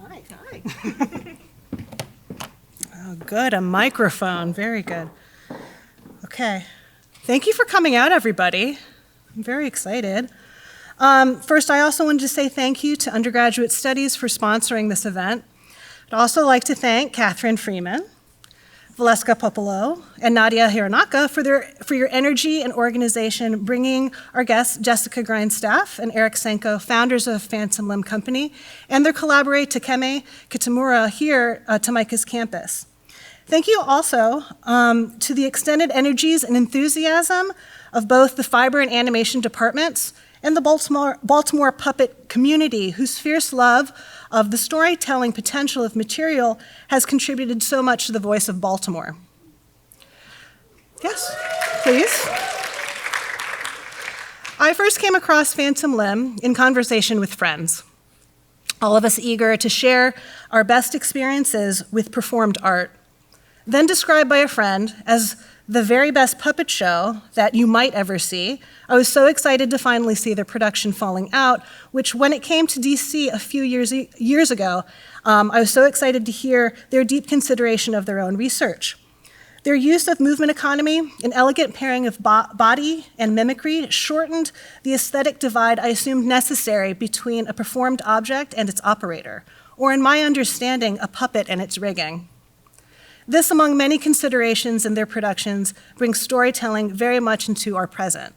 Hi. Oh, good, a microphone, very good. Okay, thank you for coming out, everybody. I'm very excited. First, I also wanted to say thank you to Undergraduate Studies for sponsoring this event. I'd also like to thank Catherine Freeman, Valeska Popolo, and Nadia Hironaka for your energy and organization, bringing our guests, Jessica Grindstaff and Erik Sanko, founders of Phantom Limb Company, and their collaborator, Takeme Kitamura, here to Micah's campus. Thank you also to the extended energies and enthusiasm of both the fiber and animation departments and the Baltimore puppet community, whose fierce love of the storytelling potential of material has contributed so much to the voice of Baltimore. Yes, please. I first came across Phantom Limb in conversation with friends, all of us eager to share our best experiences with performed art, then described by a friend as the very best puppet show that you might ever see. I was so excited to finally see their production Falling Out, which when it came to DC a few years ago, I was so excited to hear their deep consideration of their own research. Their use of movement economy, an elegant pairing of body and mimicry, shortened the aesthetic divide I assumed necessary between a performed object and its operator, or in my understanding, a puppet and its rigging. This, among many considerations in their productions, brings storytelling very much into our present.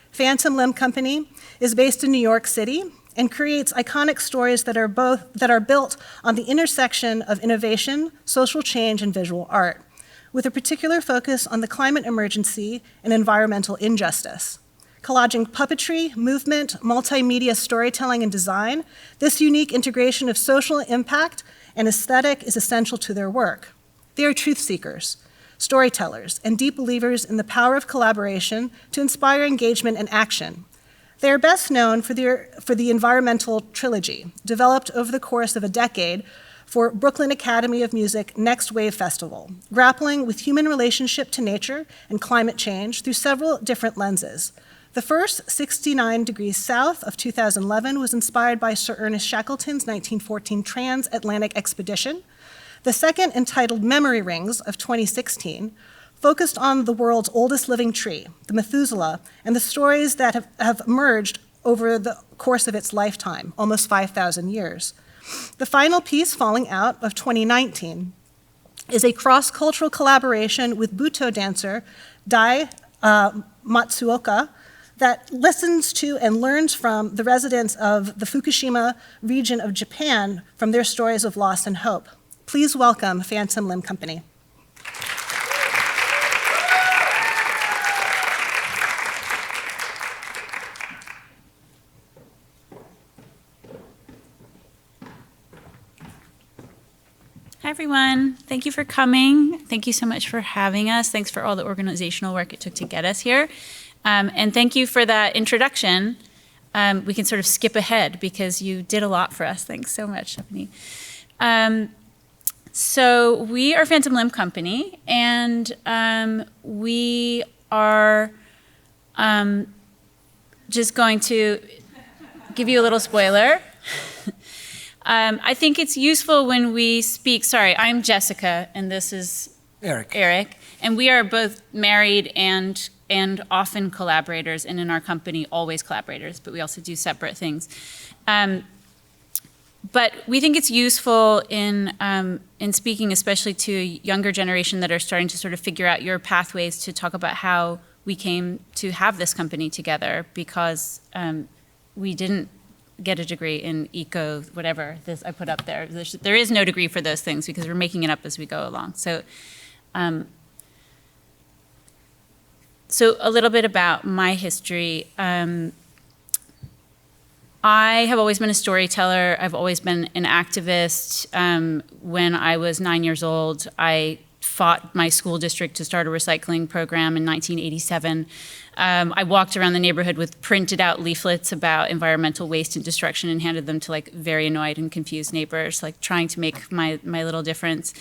Phantom Limb Company is based in New York City and creates iconic stories that are built on the intersection of innovation, social change, and visual art, with a particular focus on the climate emergency and environmental injustice. Collaging puppetry, movement, multimedia storytelling, and design, this unique integration of social impact and aesthetic is essential to their work. They are truth seekers, storytellers, and deep believers in the power of collaboration to inspire engagement and action. They are best known for the environmental trilogy, developed over the course of a decade for Brooklyn Academy of Music Next Wave Festival, grappling with human relationship to nature and climate change through several different lenses. The first, 69 Degrees South of 2011, was inspired by Sir Ernest Shackleton's 1914 transatlantic expedition. The second, entitled Memory Rings of 2016, focused on the world's oldest living tree, the Methuselah, and the stories that have emerged over the course of its lifetime, almost 5,000 years. The final piece, Falling Out of 2019, is a cross-cultural collaboration with Buto dancer Dai Matsuoka, that listens to and learns from the residents of the Fukushima region of Japan from their stories of loss and hope. Please welcome Phantom Limb Company. Hi, everyone. Thank you for coming. Thank you so much for having us. Thanks for all the organizational work it took to get us here. And thank you for that introduction. We can sort of skip ahead because you did a lot for us. Thanks so much, Stephanie. So we are Phantom Limb Company, and we are just going to give you a little spoiler. I think it's useful when we speak. Sorry, I'm Jessica, and this is Erik. And we are both married and often collaborators, and in our company, always collaborators, but we also do separate things. But we think it's useful in speaking, especially to a younger generation that are starting to sort of figure out your pathways, to talk about how we came to have this company together, because we didn't get a degree in eco, whatever this I put up there. There is no degree for those things because we're making it up as we go along. So a little bit about my history. I have always been a storyteller. I've always been an activist. When I was 9 years old, I fought my school district to start a recycling program in 1987. I walked around the neighborhood with printed out leaflets about environmental waste and destruction and handed them to like very annoyed and confused neighbors, like trying to make my little difference.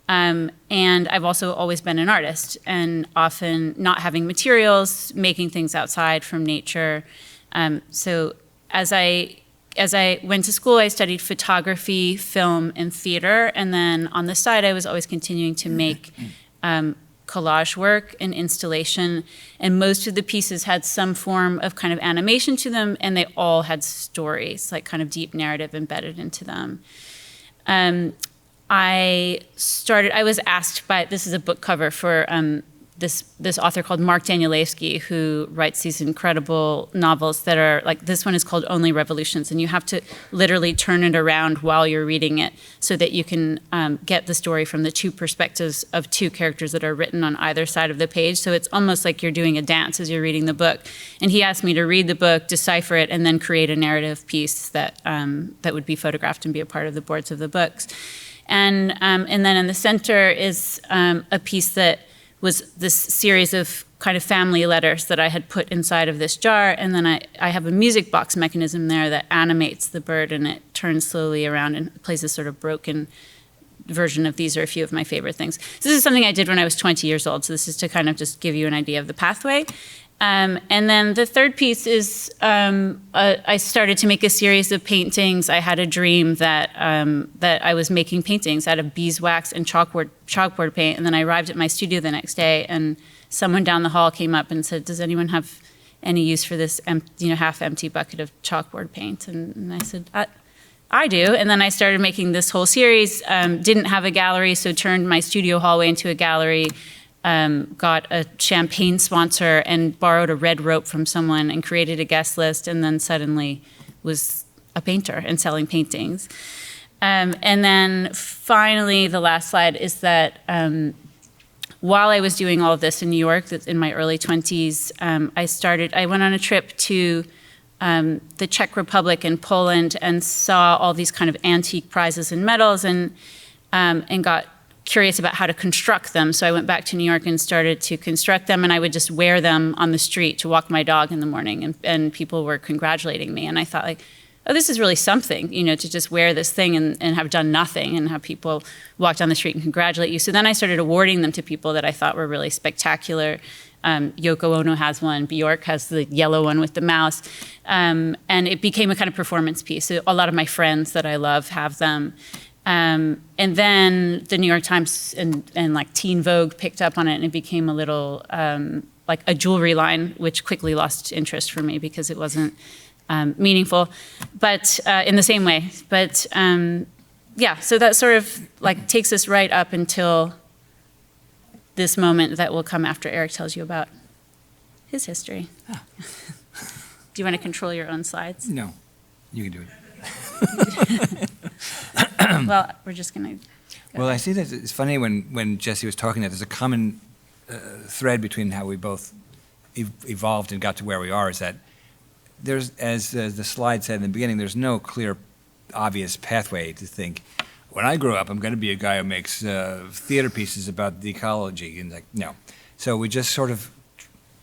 And I've also always been an artist, and often not having materials, making things outside from nature. So as I as I went to school, I studied photography, film, and theater. And then on the side, I was always continuing to make collage work and installation. And most of the pieces had some form of kind of animation to them, and they all had stories, like kind of deep narrative embedded into them. I was asked by, this is a book cover for this author called Mark Danielewski, who writes these incredible novels that are like, this one is called Only Revolutions, and you have to literally turn it around while you're reading it so that you can get the story from the two perspectives of two characters that are written on either side of the page. So it's almost like you're doing a dance as you're reading the book. And he asked me to read the book, decipher it, and then create a narrative piece that would be photographed and be a part of the boards of the books. And then in the center is a piece that was this series of kind of family letters that I had put inside of this jar, and then I have a music box mechanism there that animates the bird, and it turns slowly around and plays this sort of broken version of these are a few of my favorite things. So this is something I did when I was 20 years old, so this is to kind of just give you an idea of the pathway. And then the third piece is I started to make a series of paintings. I had a dream that I was making paintings out of beeswax and chalkboard paint, and then I arrived at my studio the next day, and someone down the hall came up and said, "Does anyone have any use for this half-empty bucket of chalkboard paint?" And I said, I do. And then I started making this whole series. Didn't have a gallery, so turned my studio hallway into a gallery. Got a champagne sponsor and borrowed a red rope from someone and created a guest list, and then suddenly was a painter and selling paintings. And then finally, the last slide is that while I was doing all of this in New York, in my early 20s, I went on a trip to the Czech Republic and Poland and saw all these kind of antique prizes and medals, and got curious about how to construct them. So I went back to New York and started to construct them, and I would just wear them on the street to walk my dog in the morning, and people were congratulating me. And I thought, like, oh, this is really something, to just wear this thing and have done nothing and have people walk down the street and congratulate you. So then I started awarding them to people that I thought were really spectacular. Yoko Ono has one, Bjork has the yellow one with the mouse. And it became a kind of performance piece. So a lot of my friends that I love have them. And then the New York Times and like Teen Vogue picked up on it, and it became a little like a jewelry line, which quickly lost interest for me because it wasn't meaningful, but in the same way. But yeah, so that sort of like takes us right up until this moment that will come after Erik tells you about his history. Ah. Do you want to control your own slides? No, you can do it. Well, we're just going to Well, I see that it's funny when Jesse was talking that there's a common thread between how we both evolved and got to where we are, is that there's, as the slide said in the beginning, there's no clear, obvious pathway to think, when I grow up, I'm going to be a guy who makes theater pieces about the ecology. And like, no. So we just sort of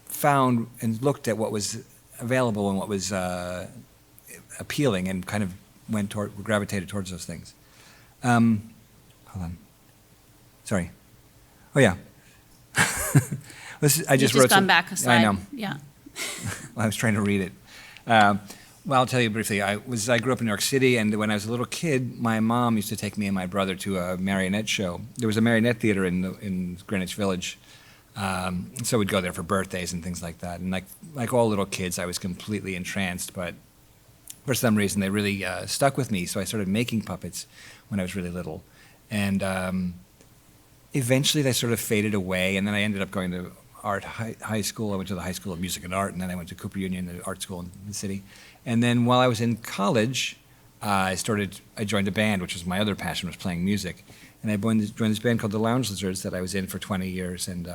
found and looked at what was available and what was appealing, and kind of gravitated towards those things. Hold on. Sorry. Oh, yeah. I just wrote gone back a slide. I know. Yeah. I was trying to read it. Well, I'll tell you briefly. I grew up in New York City, and when I was a little kid, my mom used to take me and my brother to a marionette show. There was a marionette theater in Greenwich Village, so we'd go there for birthdays and things like that. And like all little kids, I was completely entranced, but for some reason they really stuck with me. So I started making puppets when I was really little, and eventually they sort of faded away. And then I ended up going to art high school. I went to the High School of Music and Art, and then I went to Cooper Union, the art school in the city. And then while I was in college, I joined a band, which was my other passion, was playing music. And I joined this band called the Lounge Lizards that I was in for 20 years. And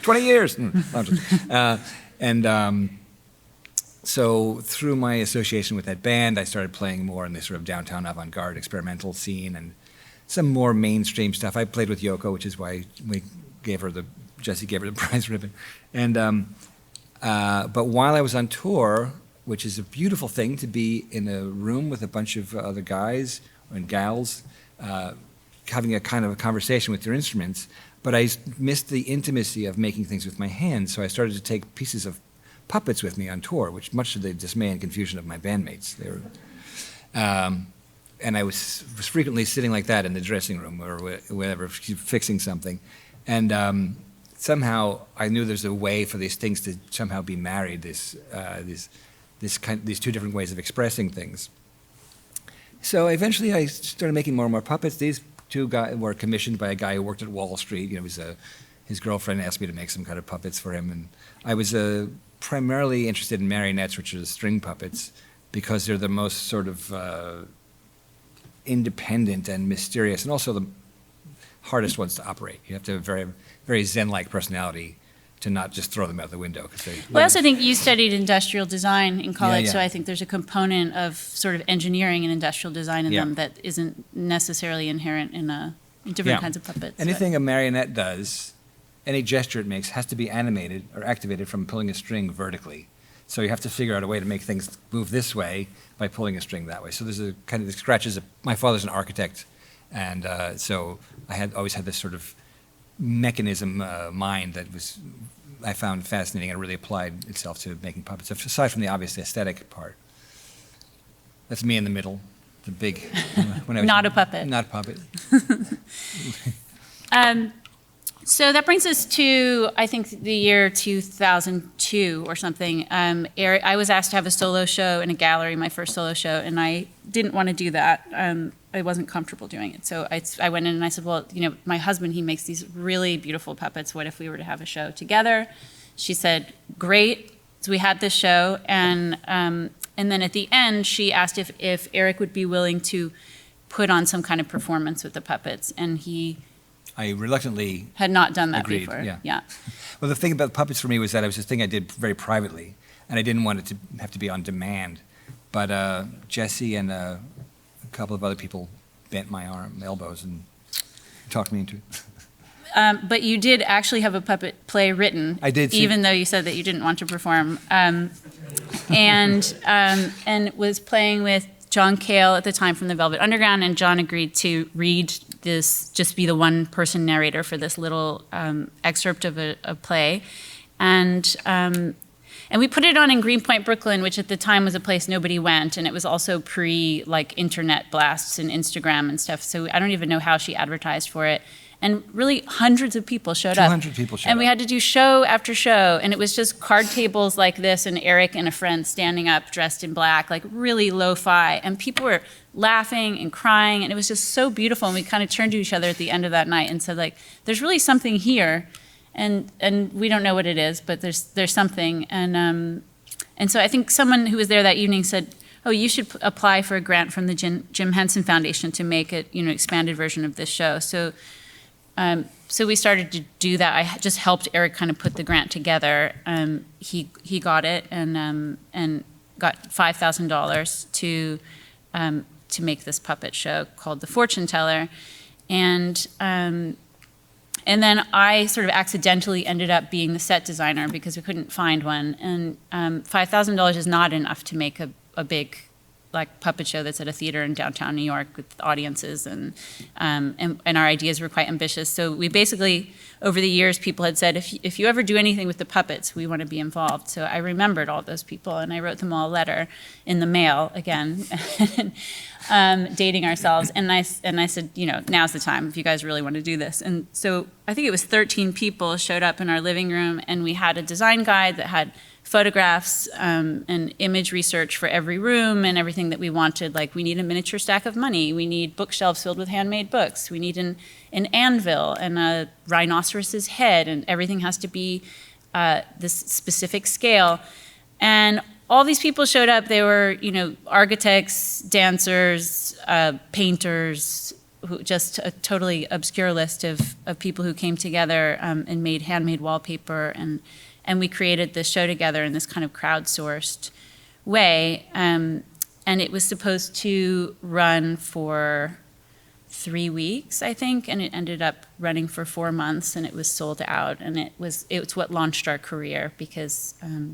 20 years! So through my association with that band, I started playing more in the sort of downtown avant-garde experimental scene and some more mainstream stuff. I played with Yoko, which is why Jesse gave her the prize ribbon. And but while I was on tour, which is a beautiful thing to be in a room with a bunch of other guys and gals, having a kind of a conversation with their instruments, but I missed the intimacy of making things with my hands. So I started to take pieces of puppets with me on tour, which much to the dismay and confusion of my bandmates. They were, and I was frequently sitting like that in the dressing room or whatever, fixing something. And somehow I knew there's a way for these things to somehow be married, these two different ways of expressing things. So eventually I started making more and more puppets. These two guys were commissioned by a guy who worked at Wall Street. You know, his girlfriend asked me to make some kind of puppets for him. And I was primarily interested in marionettes, which are the string puppets, because they're the most sort of independent and mysterious, and also the hardest ones to operate. You have to have a very, very Zen-like personality to not just throw them out the window. Well, I also think you studied industrial design in college, Yeah. so I think there's a component of sort of engineering and industrial design in them that isn't necessarily inherent in different kinds of puppets. Anything a marionette does, any gesture it makes, has to be animated or activated from pulling a string vertically. So you have to figure out a way to make things move this way by pulling a string that way. So there's a kind of the scratches. My father's an architect, and so I always had this sort of mechanism mind that I found fascinating and really applied itself to making puppets, aside from the obvious aesthetic part. That's me in the middle, the big... when I was Not a puppet. Not a puppet. So that brings us to, I think, the year 2002 or something. I was asked to have a solo show in a gallery, my first solo show, and I didn't want to do that. I wasn't comfortable doing it. So I went in and I said, well, you know, my husband, he makes these really beautiful puppets. What if we were to have a show together? She said, great. So we had this show, and then at the end, she asked if Erik would be willing to put on some kind of performance with the puppets, and I reluctantly had not done that agreed, before. Yeah. Well, the thing about puppets for me was that it was a thing I did very privately, and I didn't want it to have to be on demand. But Jesse and a couple of other people bent my elbows, and talked me into it. But you did actually have a puppet play written. I did. Even though you said that you didn't want to perform, and was playing with John Cale at the time from the Velvet Underground, and John agreed to read this, just be the one-person narrator for this little excerpt of a play, and we put it on in Greenpoint, Brooklyn, which at the time was a place nobody went, and it was also pre internet blasts and Instagram and stuff. So I don't even know how she advertised for it. And really, hundreds of people showed up. 200 people showed up. And we had to do show after show, and it was just card tables like this, and Erik and a friend standing up, dressed in black, like really lo-fi. And people were laughing and crying, and it was just so beautiful. And we kind of turned to each other at the end of that night and said, like, there's really something here, and we don't know what it is, but there's something. And so I think someone who was there that evening said, oh, you should apply for a grant from the Jim Henson Foundation to make an expanded version of this show. So we started to do that. I just helped Erik kind of put the grant together. He got it and got $5,000 to make this puppet show called The Fortune Teller, and then I sort of accidentally ended up being the set designer because we couldn't find one. And $5,000 is not enough to make a big puppet show that's at a theater in downtown New York with audiences, and our ideas were quite ambitious. So we basically, over the years, people had said, if you ever do anything with the puppets, we want to be involved. So I remembered all those people, and I wrote them all a letter in the mail again, dating ourselves. And I said, now's the time if you guys really want to do this. And so I think it was 13 people showed up in our living room, and we had a design guide that had photographs and image research for every room and everything that we wanted. Like, we need a miniature stack of money. We need bookshelves filled with handmade books. We need an anvil and a rhinoceros's head, and everything has to be this specific scale. And all these people showed up. They were, architects, dancers, painters, just a totally obscure list of people who came together and made handmade wallpaper, and we created this show together in this kind of crowdsourced way. And it was supposed to run for 3 weeks, I think, and it ended up running for 4 months, and it was sold out. And it's what launched our career because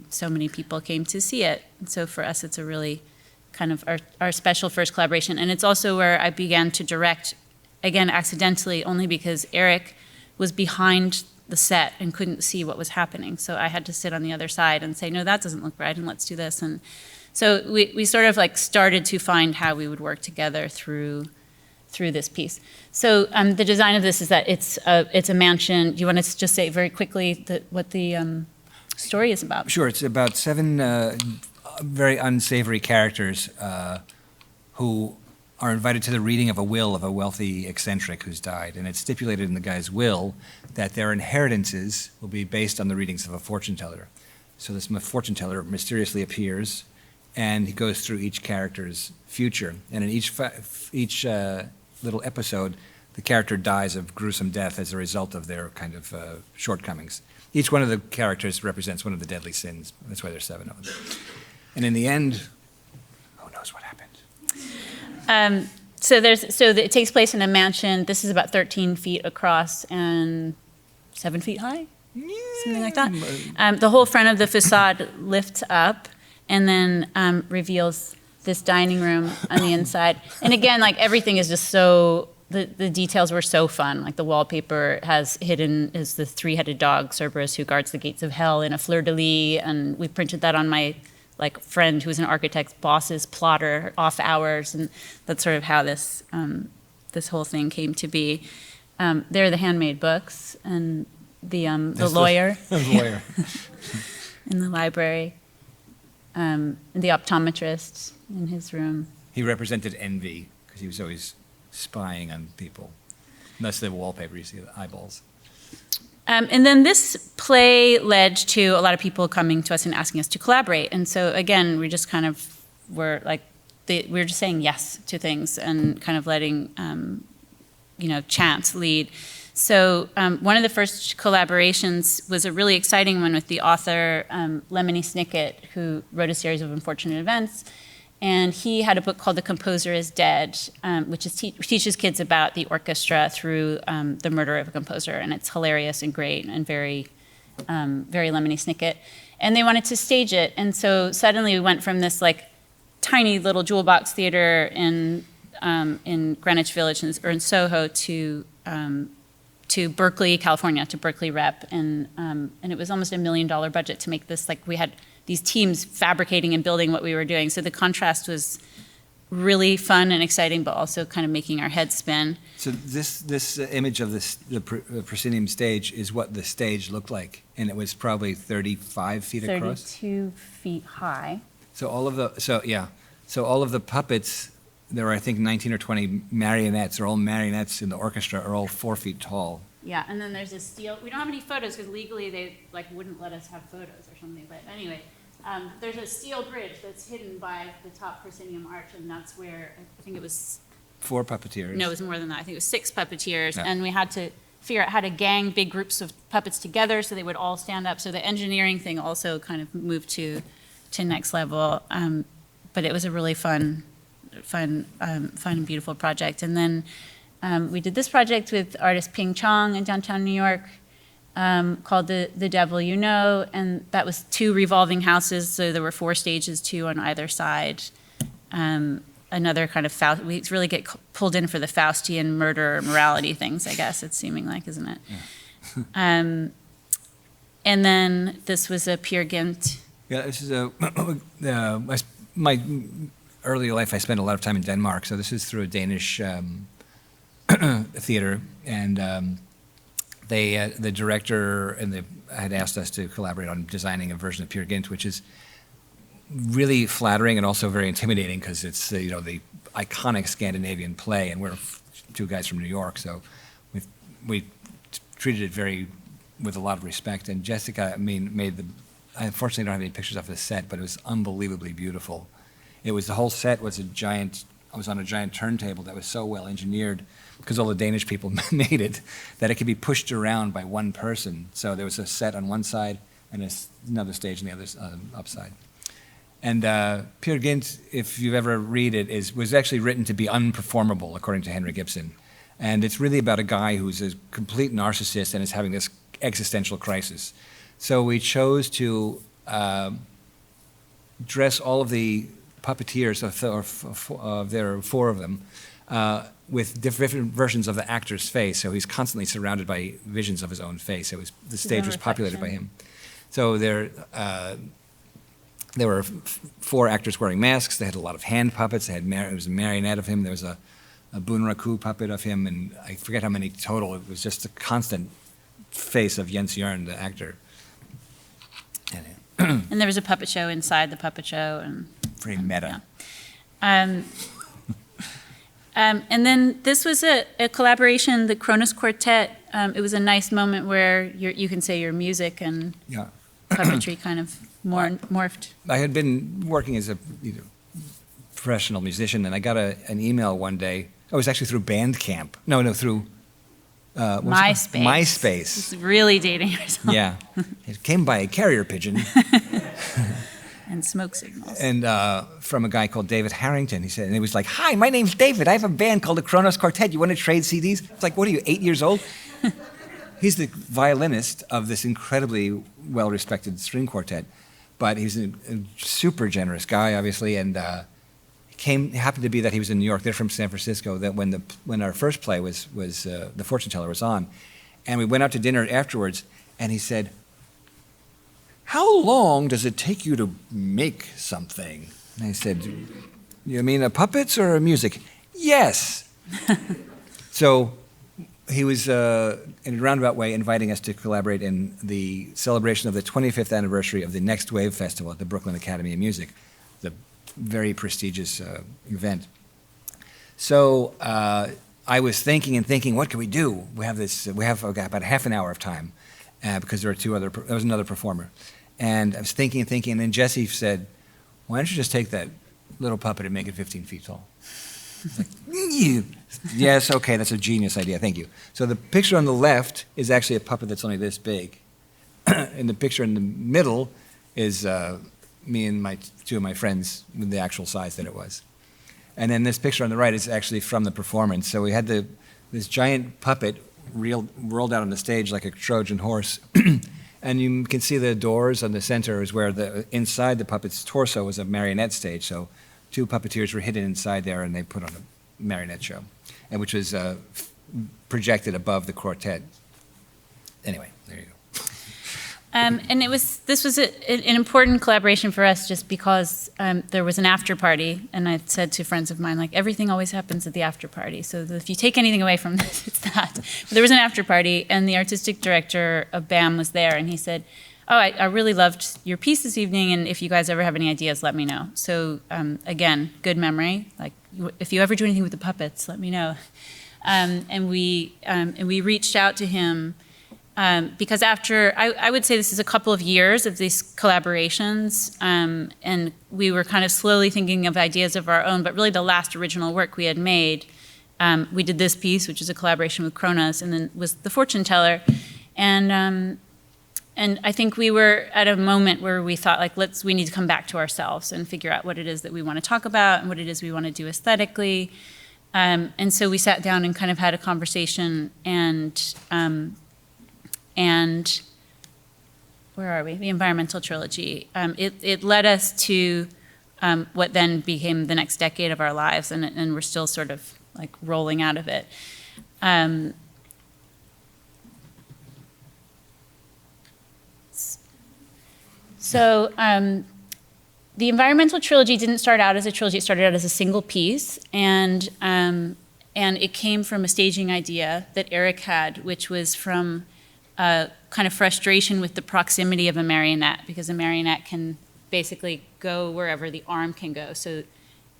so many people came to see it. And so for us, it's a really kind of our special first collaboration. And it's also where I began to direct, again, accidentally, only because Erik was behind the set and couldn't see what was happening. So I had to sit on the other side and say, no, that doesn't look right, and let's do this. And so we sort of like started to find how we would work together through this piece. So the design of this is that it's a mansion. Do you want to just say very quickly what the story is about? Sure, it's about 7 very unsavory characters who are invited to the reading of a will of a wealthy eccentric who's died. And it's stipulated in the guy's will that their inheritances will be based on the readings of a fortune teller. So this fortune teller mysteriously appears, and he goes through each character's future. And in each little episode, the character dies of gruesome death as a result of their kind of shortcomings. Each one of the characters represents one of the deadly sins. That's why there's 7 of them. And in the end, who knows what happened? So it takes place in a mansion. This is about 13 feet across and 7 feet high, something like that. The whole front of the facade lifts up and then reveals this dining room on the inside. And again, like everything is just so, the details were so fun. Like the wallpaper is the 3-headed dog, Cerberus, who guards the gates of hell in a fleur-de-lis. And we printed that on my friend who's an architect's boss's plotter off hours. And that's sort of how this whole thing came to be. There are the handmade books and the lawyer. The lawyer. In the library. And the optometrist in his room. He represented envy because he was always spying on people. And that's the wallpaper, you see the eyeballs. And then this play led to a lot of people coming to us and asking us to collaborate. And so again, we just kind of were like, we were just saying yes to things and kind of letting, chance lead. So one of the first collaborations was a really exciting one with the author Lemony Snicket, who wrote a series of unfortunate events. And he had a book called The Composer is Dead, which teaches kids about the orchestra through the murder of a composer. And it's hilarious and great and very, very Lemony Snicket. And they wanted to stage it. And so suddenly we went from this tiny little jewel box theater in Greenwich Village or in Soho to Berkeley, California, to Berkeley Rep. And it was almost $1 million budget to make this. We had these teams fabricating and building what we were doing. So the contrast was really fun and exciting, but also kind of making our heads spin. So this image of the proscenium stage is what the stage looked like, and it was probably 35 feet across? 32 feet high. So all of the puppets, there were I think 19 or 20 marionettes, or all marionettes in the orchestra, are all 4 feet tall. Yeah, and then there's a steel, we don't have any photos because legally they wouldn't let us have photos or something, but anyway. There's a steel bridge that's hidden by the top proscenium arch, and that's where I think it was 4 puppeteers. No, it was more than that. I think it was 6 puppeteers, Yeah. and we had to figure out how to gang big groups of puppets together so they would all stand up. So the engineering thing also kind of moved to next level. But it was a really fun and beautiful project. And then we did this project with artist Ping Chong in downtown New York. Called The Devil You Know, and that was 2 revolving houses, so there were 4 stages, 2 on either side. Another kind of we really get pulled in for the Faustian murder morality things, I guess it's seeming like, isn't it? Yeah. And then this was a Peer Gynt. Yeah, this is my early life. I spent a lot of time in Denmark, so this is through a Danish theater, and the director had asked us to collaborate on designing a version of Peer Gynt, which is really flattering and also very intimidating because it's the iconic Scandinavian play, and we're 2 guys from New York, so we treated it with a lot of respect. And Jessica, I unfortunately don't have any pictures of the set, but it was unbelievably beautiful. The whole set was I was on a giant turntable that was so well engineered, because all the Danish people made it, that it could be pushed around by one person. So there was a set on one side and another stage on the other upside. And Peer Gynt, if you've ever read it, was actually written to be unperformable, according to Henrik Ibsen. And it's really about a guy who's a complete narcissist and is having this existential crisis. So we chose to dress all of the puppeteers, there are 4 of them, with different versions of the actor's face. So he's constantly surrounded by visions of his own face. The stage was populated by him. So there were 4 actors wearing masks. They had a lot of hand puppets. There was a marionette of him. There was a Bunraku puppet of him, and I forget how many total. It was just a constant face of Jens Jørn, the actor. And there was a puppet show inside the puppet show. Pretty meta. Yeah. And then this was a collaboration, the Kronos Quartet. It was a nice moment where you can say your music and puppetry kind of morphed. I had been working as a professional musician, and I got an email one day. Oh, it was actually through Bandcamp. No, through MySpace. MySpace. It's really dating yourself. Yeah. It came by a carrier pigeon. And smoke signals. And from a guy called David Harrington. He said, and he was like, "Hi, my name's David. I have a band called the Kronos Quartet. You want to trade CDs?" It's like, what are you, 8 years old? He's the violinist of this incredibly well-respected string quartet. But he's a super generous guy, obviously, and it happened to be that he was in New York. They're from San Francisco. That when our first play was The Fortune Teller was on, and we went out to dinner afterwards, and he said, "How long does it take you to make something?" And I said, "You mean a puppets or a music?" "Yes." So he was, in a roundabout way, inviting us to collaborate in the celebration of the 25th anniversary of the Next Wave Festival at the Brooklyn Academy of Music, the very prestigious event. So I was thinking, what can we do? We have about half an hour of time because there was another performer. And I was thinking, and then Jesse said, "Why don't you just take that little puppet and make it 15 feet tall?" I was like, "Yes, okay, that's a genius idea, thank you." So the picture on the left is actually a puppet that's only this big. And the picture in the middle is me and 2 of my friends with the actual size that it was. And then this picture on the right is actually from the performance. So we had this giant puppet rolled out on the stage like a Trojan horse. And you can see the doors on the center is where inside the puppet's torso was a marionette stage. So 2 puppeteers were hidden inside there, and they put on a marionette show, and which was projected above the quartet. Anyway, there you go. And this was an important collaboration for us just because there was an after party, and I said to friends of mine, like, everything always happens at the after party. So if you take anything away from this, it's that. But there was an after party, and the artistic director of BAM was there, and he said, "Oh, I really loved your piece this evening, and if you guys ever have any ideas, let me know." So again, good memory. Like, if you ever do anything with the puppets, let me know. And we reached out to him. Because after, I would say this is a couple of years of these collaborations, and we were kind of slowly thinking of ideas of our own, but really the last original work we had made, we did this piece, which is a collaboration with Kronos, and then was The Fortune Teller. And I think we were at a moment where we thought, like, we need to come back to ourselves and figure out what it is that we want to talk about and what it is we want to do aesthetically. And so we sat down and kind of had a conversation, and where are we? The environmental trilogy. It led us to what then became the next decade of our lives, and we're still sort of like rolling out of it. So the environmental trilogy didn't start out as a trilogy. It started out as a single piece, and it came from a staging idea that Erik had, which was from kind of frustration with the proximity of a marionette, because a marionette can basically go wherever the arm can go. So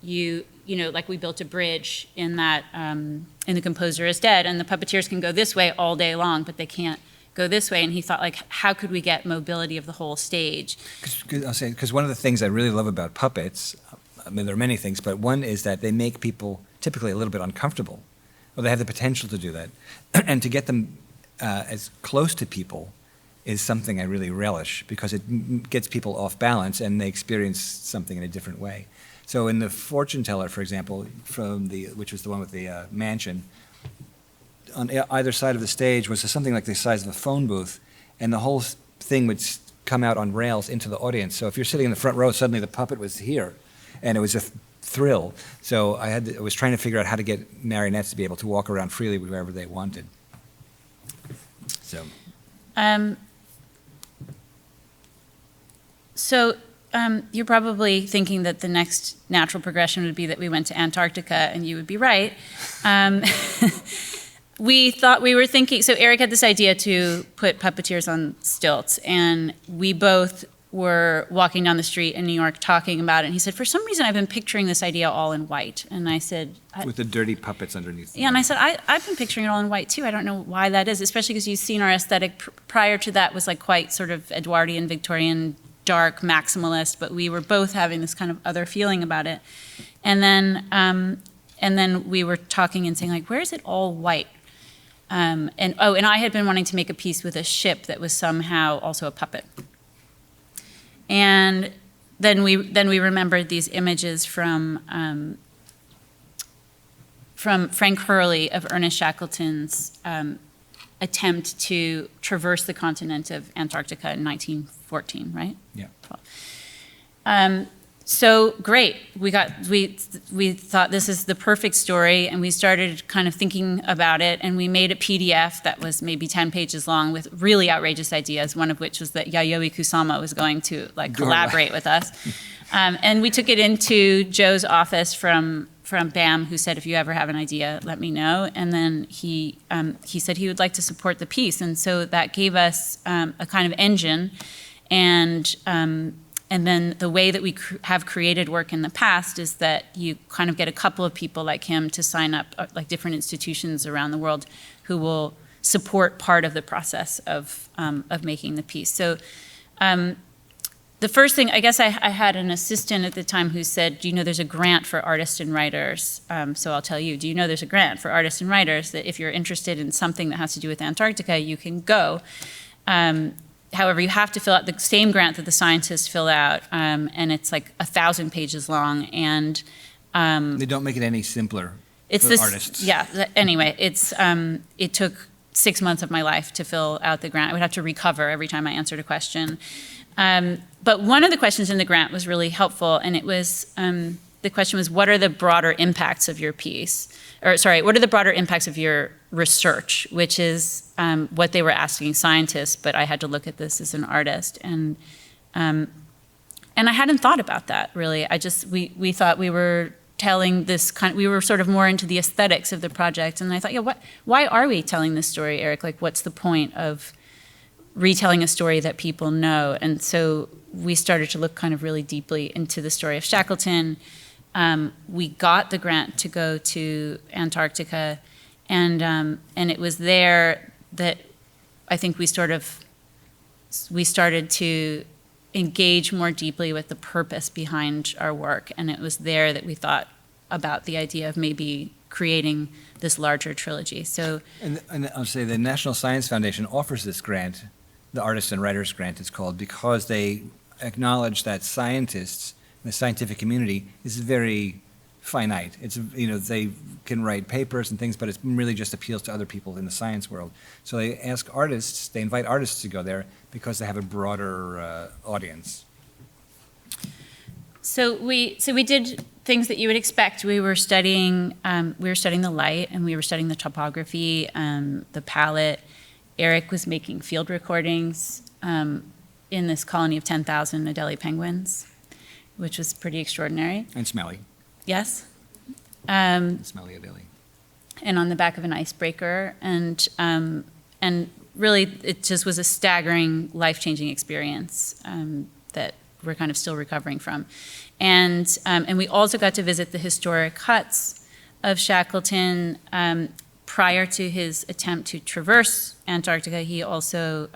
you know, like we built a bridge in that in The Composer is Dead, and the puppeteers can go this way all day long, but they can't go this way. And he thought, like, how could we get mobility of the whole stage? Because one of the things I really love about puppets, I mean, there are many things, but one is that they make people typically a little bit uncomfortable, or they have the potential to do that. And to get them as close to people is something I really relish, because it gets people off balance and they experience something in a different way. So in The Fortune Teller, for example, which was the one with the mansion, on either side of the stage was something like the size of a phone booth, and the whole thing would come out on rails into the audience. So if you're sitting in the front row, suddenly the puppet was here, and it was thrill. So I was trying to figure out how to get marionettes to be able to walk around freely wherever they wanted. So. You're probably thinking that the next natural progression would be that we went to Antarctica, and you would be right. We were thinking, so Erik had this idea to put puppeteers on stilts, and we both were walking down the street in New York talking about it, and he said, for some reason I've been picturing this idea all in white. And I said... With the dirty puppets underneath. Yeah, and I said, I've been picturing it all in white too. I don't know why that is, especially because you've seen our aesthetic prior to that was like quite sort of Edwardian, Victorian, dark, maximalist, but we were both having this kind of other feeling about it. And then we were talking and saying, like, where is it all white? And I had been wanting to make a piece with a ship that was somehow also a puppet. And then we remembered these images from Frank Hurley of Ernest Shackleton's attempt to traverse the continent of Antarctica in 1914, right? Yeah. So great, we thought this is the perfect story, and we started kind of thinking about it, and we made a PDF that was maybe 10 pages long with really outrageous ideas, one of which was that Yayoi Kusama was going to like collaborate with us. And we took it into Joe's office from BAM, who said, if you ever have an idea, let me know. And then he said he would like to support the piece, and so that gave us a kind of engine. And then the way that we have created work in the past is that you kind of get a couple of people like him to sign up, like different institutions around the world, who will support part of the process of making the piece. So the first thing, I guess I had an assistant at the time who said, do you know there's a grant for artists and writers? So I'll tell you, do you know there's a grant for artists and writers that if you're interested in something that has to do with Antarctica, you can go. However, you have to fill out the same grant that the scientists fill out, and it's like 1,000 pages long. And they don't make it any simpler for artists. Yeah. Anyway, it took 6 months of my life to fill out the grant. I would have to recover every time I answered a question. But one of the questions in the grant was really helpful, and it was the question was, what are the broader impacts of your piece? Or sorry, what are the broader impacts of your research, which is what they were asking scientists, but I had to look at this as an artist. And I hadn't thought about that, really. We thought we were telling this we were sort of more into the aesthetics of the project. And I thought, yeah, why are we telling this story, Erik? Like, what's the point of retelling a story that people know? And so we started to look kind of really deeply into the story of Shackleton. We got the grant to go to Antarctica, and it was there that I think we started to engage more deeply with the purpose behind our work, and it was there that we thought about the idea of maybe creating this larger trilogy. So, and I'll say the National Science Foundation offers this grant, the Artists and Writers Grant it's called, because they acknowledge that scientists, the scientific community, is very finite. It's, they can write papers and things, but it really just appeals to other people in the science world. So they invite artists to go there because they have a broader audience. So we did things that you would expect. We were studying the light, and we were studying the topography, the palette. Erik was making field recordings in this colony of 10,000 Adelie penguins, which was pretty extraordinary. And smelly. Yes. Smelly Adelie. And on the back of an icebreaker, and really it just was a staggering, life-changing experience that we're kind of still recovering from. And we also got to visit the historic huts of Shackleton. Prior to his attempt to traverse Antarctica, he also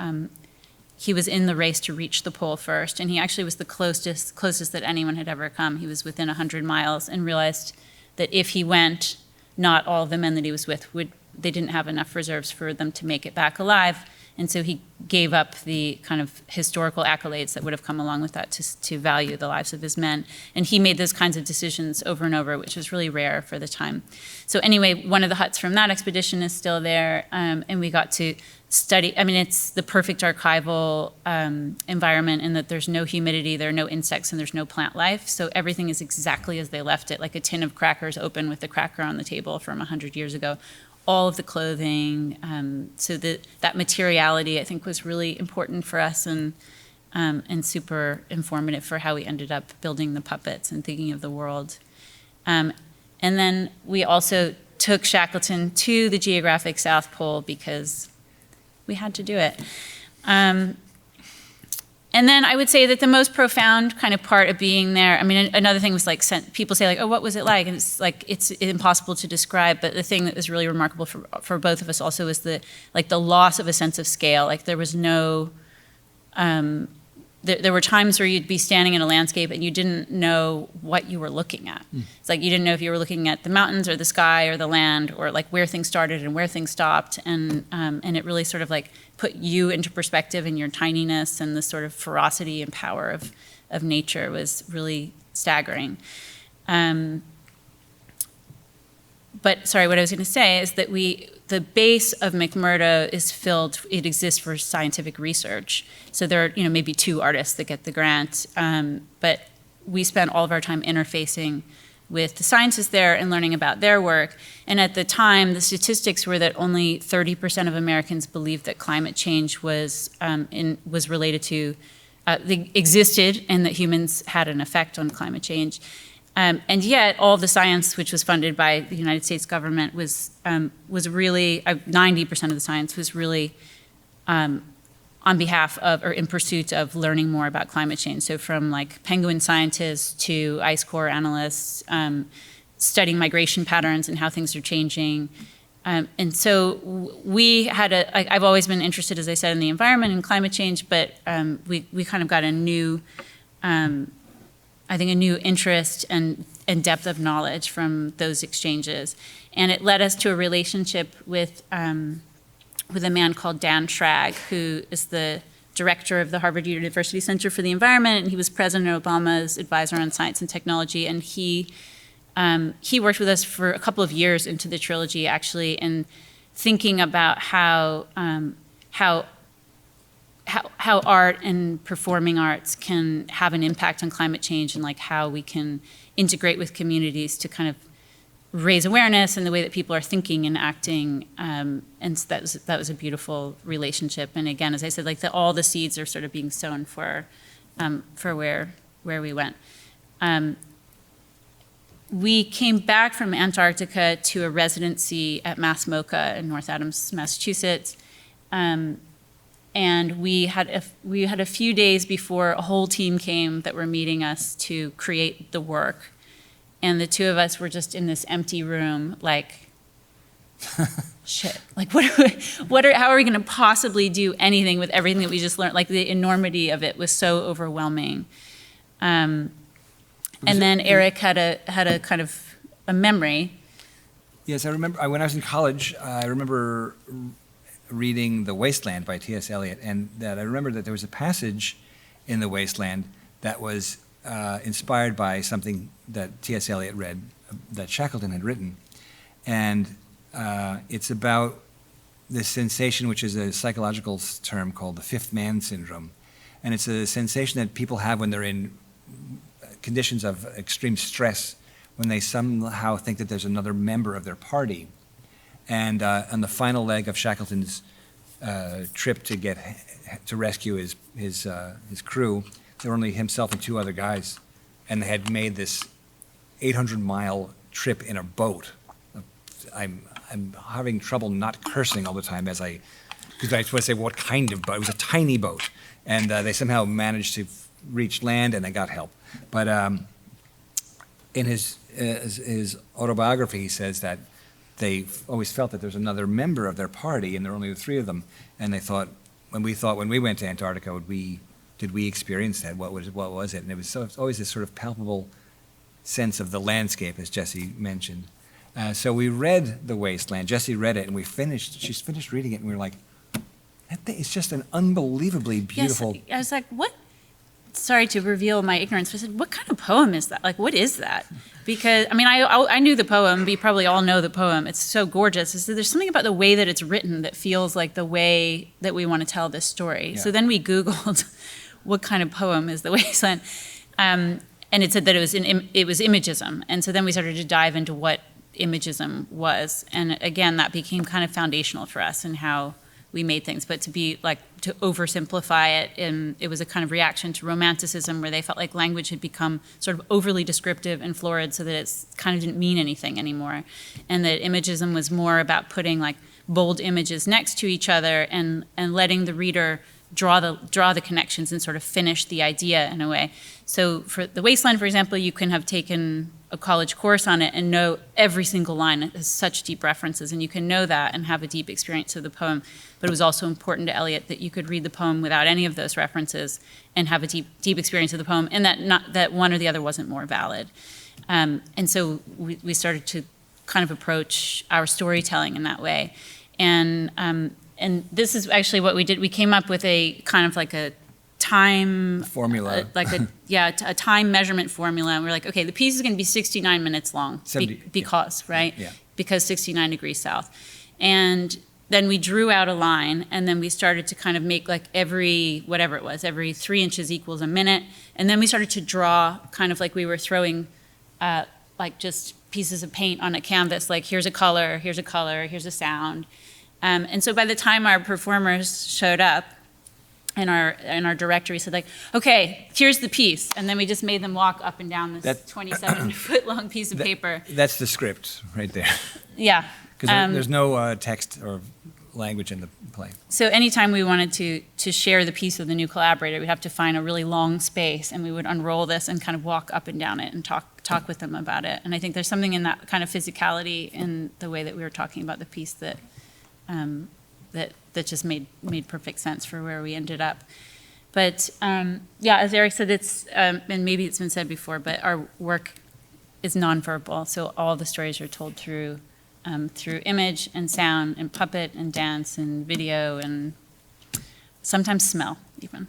he was in the race to reach the pole first, and he actually was the closest that anyone had ever come. He was within 100 miles, and realized that if he went, not all of the men that he was with they didn't have enough reserves for them to make it back alive, and so he gave up the kind of historical accolades that would have come along with that to value the lives of his men. And he made those kinds of decisions over and over, which was really rare for the time. So anyway, one of the huts from that expedition is still there, and we got to study. I mean, it's the perfect archival environment in that there's no humidity, there are no insects, and there's no plant life. So everything is exactly as they left it, like a tin of crackers open with the cracker on the table from 100 years ago. All of the clothing, so that materiality, I think, was really important for us and super informative for how we ended up building the puppets and thinking of the world. And then we also took Shackleton to the geographic South Pole because we had to do it. And then I would say that the most profound kind of part of being there, I mean, another thing was like, people say like, oh, what was it like? And it's like, it's impossible to describe, but the thing that was really remarkable for both of us also was the loss of a sense of scale. Like there was no, there were times where you'd be standing in a landscape and you didn't know what you were looking at. It's like you didn't know if you were looking at the mountains or the sky or the land or like where things started and where things stopped. And it really sort of like put you into perspective, and your tininess and the sort of ferocity and power of nature was really staggering. But sorry, what I was going to say is that the base of McMurdo is filled, it exists for scientific research. So there are, maybe 2 artists that get the grant, but we spent all of our time interfacing with the scientists there and learning about their work. And at the time, the statistics were that only 30% of Americans believed that climate change was related to, existed, and that humans had an effect on climate change. And yet, all the science, which was funded by the United States government, was really 90% of the science was really on behalf of or in pursuit of learning more about climate change. So, from like penguin scientists to ice core analysts, studying migration patterns and how things are changing. And so, we had I've always been interested, as I said, in the environment and climate change, but we kind of got a new. I think a new interest and depth of knowledge from those exchanges. And it led us to a relationship with a man called Dan Schrag, who is the director of the Harvard University Center for the Environment, and he was President Obama's advisor on science and technology. And he worked with us for a couple of years into the trilogy, actually, in thinking about how art and performing arts can have an impact on climate change, and like how we can integrate with communities to kind of raise awareness in the way that people are thinking and acting. And so that was a beautiful relationship. And again, as I said, like all the seeds are sort of being sown for where we went. We came back from Antarctica to a residency at MassMoCA in North Adams, Massachusetts. And we had a few days before a whole team came that were meeting us to create the work. And the 2 of us were just in this empty room, like, shit, like how are we going to possibly do anything with everything that we just learned? Like the enormity of it was so overwhelming. And then Erik had a kind of a memory. Yes, I remember when I was in college, I remember reading The Wasteland by T.S. Eliot, and that I remember that there was a passage in The Wasteland that was inspired by something that T.S. Eliot read, that Shackleton had written. And it's about this sensation, which is a psychological term called the fifth man syndrome. And it's a sensation that people have when they're in conditions of extreme stress, when they somehow think that there's another member of their party. And on the final leg of Shackleton's trip to rescue his crew, there were only himself and 2 other guys, and they had made this 800-mile trip in a boat. I'm having trouble not cursing all the time because I just want to say what kind of boat. It was a tiny boat, and they somehow managed to reach land, and they got help. But in his autobiography, he says that they always felt that there's another member of their party, and there were only 3 of them. And they thought when we went to Antarctica, did we experience that? What was it? And it was always this sort of palpable sense of the landscape, as Jesse mentioned. So we read The Wasteland. Jesse read it, and she's finished reading it, and we were like, that thing is just an unbelievably beautiful. Yes, I was like, what? sorry to reveal my ignorance, but I said, what kind of poem is that? Like, what is that? Because, I mean, I knew the poem, you probably all know the poem, it's so gorgeous. So there's something about the way that it's written that feels like the way that we want to tell this story. Yeah. So then we Googled, what kind of poem is The Wasteland? And it said that it was imagism. And so then we started to dive into what imagism was. And again, that became kind of foundational for us in how we made things, but to oversimplify it, and it was a kind of reaction to romanticism where they felt like language had become sort of overly descriptive and florid so that it kind of didn't mean anything anymore. And that imagism was more about putting like bold images next to each other and letting the reader draw the connections and sort of finish the idea in a way. So for The Wasteland, for example, you can have taken a college course on it and know every single line. It has such deep references, and you can know that and have a deep experience of the poem. But it was also important to Eliot that you could read the poem without any of those references and have a deep experience of the poem, and that one or the other wasn't more valid. And so we started to kind of approach our storytelling in that way. And this is actually what we did. We came up with a kind of like a time formula, a time measurement formula. And we're like, okay, the piece is going to be 69 minutes long because, right? Yeah. Because 69 degrees south. And then we drew out a line, and then we started to kind of make like every 3 inches equals a minute. And then we started to draw kind of like we were throwing like just pieces of paint on a canvas, like here's a color, here's a sound. And so by the time our performers showed up, and our directory said like, okay, here's the piece. And then we just made them walk up and down this 27-foot long piece of paper. That's the script right there. Yeah. Because there's no text or language in the play. So anytime we wanted to share the piece with a new collaborator, we'd have to find a really long space, and we would unroll this and kind of walk up and down it and talk with them about it. And I think there's something in that kind of physicality in the way that we were talking about the piece that just made perfect sense for where we ended up. But as Erik said, it's and maybe it's been said before, but our work is nonverbal. So all the stories are told through image and sound and puppet and dance and video and sometimes smell even.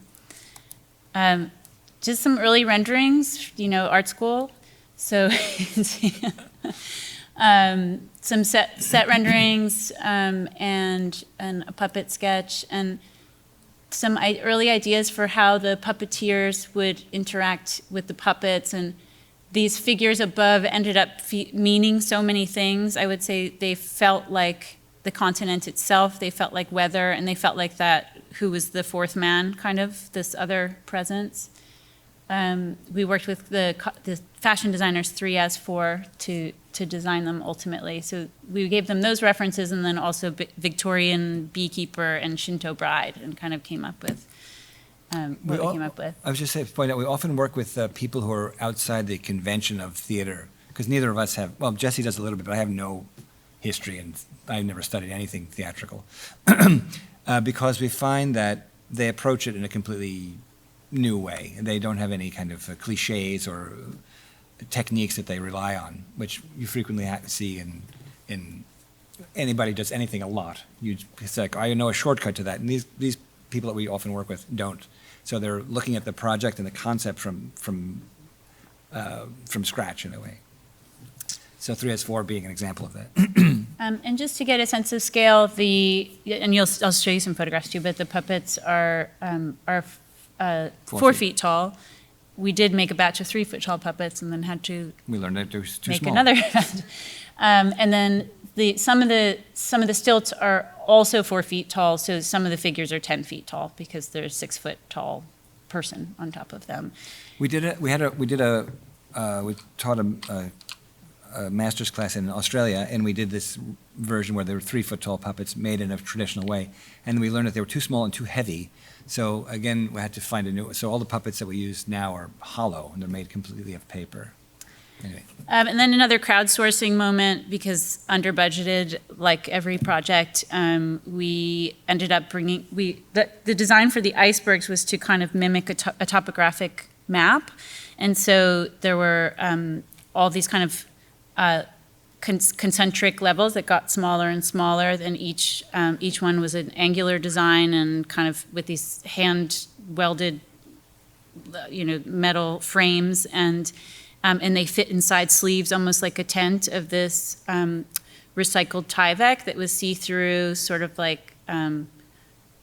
Just some early renderings, art school. So some set renderings and a puppet sketch and some early ideas for how the puppeteers would interact with the puppets, and these figures above ended up meaning so many things. I would say they felt like the continent itself, they felt like weather, and they felt like that who was the fourth man, kind of, this other presence. We worked with the fashion designers 3S4 to design them ultimately. So we gave them those references, and then also Victorian beekeeper and Shinto bride, and kind of came up with what we came up with. I was just saying, point out, we often work with people who are outside the convention of theater, because neither of us have, well, Jesse does a little bit, but I have no history, and I've never studied anything theatrical. Because we find that they approach it in a completely new way, and they don't have any kind of cliches or techniques that they rely on, which you frequently see in anybody does anything a lot. It's like, I know a shortcut to that, and these people that we often work with don't. So they're looking at the project and the concept from scratch in a way. So 3S4 being an example of that. And just to get a sense of scale, I'll show you some photographs too, but the puppets are 4 feet tall. We did make a batch of 3 foot tall puppets, and then had to We learned that it was too make small. another. And then some of the stilts are also 4 feet tall. So some of the figures are 10 feet tall because there's a 6 foot tall person on top of them. We taught a master's class in Australia, and we did this version where there were 3 foot tall puppets made in a traditional way, and we learned that they were too small and too heavy. So again, we had to find a new. So all the puppets that we use now are hollow, and they're made completely of paper. Anyway. And then another crowdsourcing moment, because under budgeted, like every project, we ended up bringing, the design for the icebergs was to kind of mimic a topographic map. And so there were all these kind of concentric levels that got smaller and smaller, and each one was an angular design and kind of with these hand-welded metal frames, and they fit inside sleeves, almost like a tent of this recycled Tyvek that was see-through, sort of like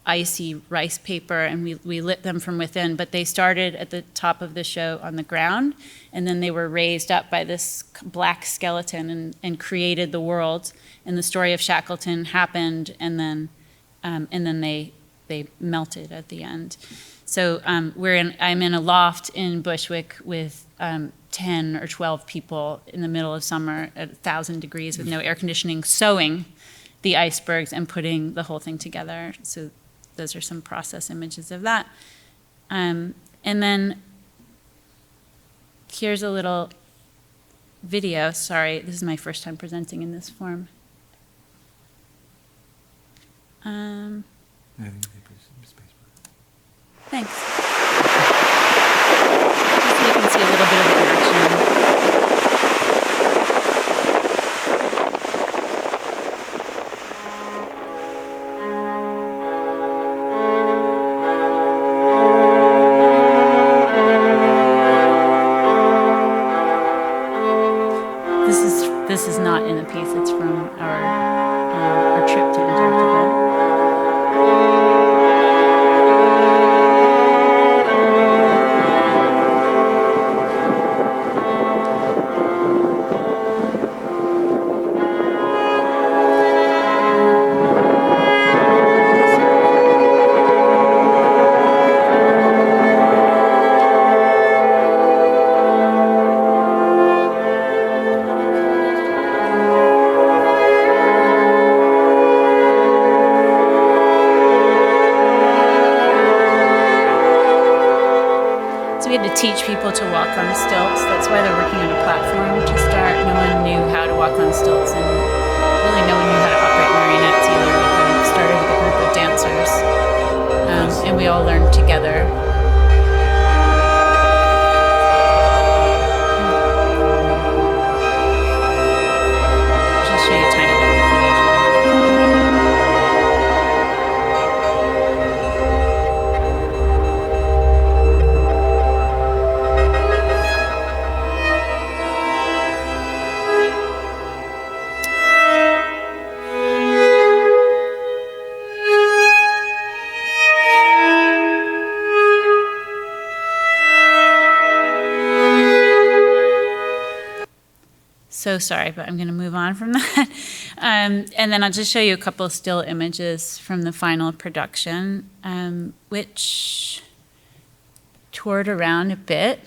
icy rice paper, and we lit them from within. But they started at the top of the show on the ground, and then they were raised up by this black skeleton and created the world. And the story of Shackleton happened, and then they melted at the end. So I'm in a loft in Bushwick with 10 or 12 people in the middle of summer at 1,000 degrees with no air conditioning, sewing the icebergs and putting the whole thing together. So those are some process images of that. And then here's a little video. Sorry, this is my first time presenting in this form. Thanks. Just so you can see a little bit of the action. This is not in the piece. It's from our trip to Antarctica. Teach people to walk on stilts. That's why they're working on a platform to start. No one knew how to walk on stilts, and really no one knew how to operate marionettes either. We kind of started with a group of dancers, and we all learned together. Just show you a tiny bit of the footage. So sorry, but I'm going to move on from that. And then I'll just show you a couple of still images from the final production, which toured around a bit.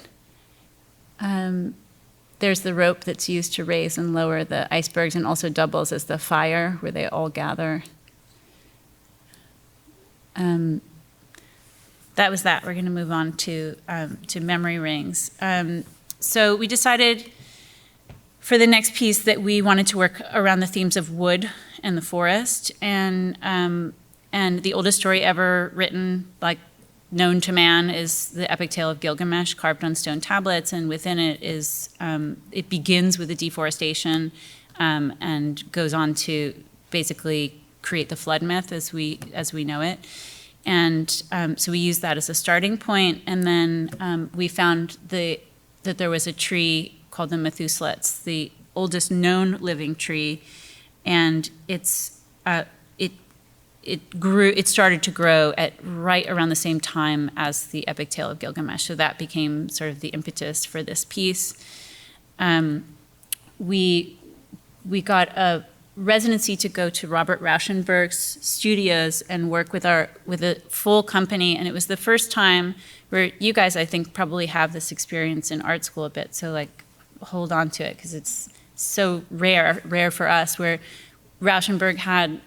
There's the rope that's used to raise and lower the icebergs, and also doubles as the fire where they all gather. That was that. We're going to move on to memory rings. So we decided for the next piece that we wanted to work around the themes of wood and the forest, and the oldest story ever written, like known to man, is the epic tale of Gilgamesh, carved on stone tablets, and within it is it begins with the deforestation and goes on to basically create the flood myth as we know it. And so we used that as a starting point, and then we found that there was a tree called the Methuselahs, the oldest known living tree, and it started to grow at right around the same time as the epic tale of Gilgamesh. So that became sort of the impetus for this piece. We got a residency to go to Robert Rauschenberg's studios and work with a full company, and it was the first time where you guys, I think, probably have this experience in art school a bit. So like, hold on to it because it's so rare for us, where Rauschenberg had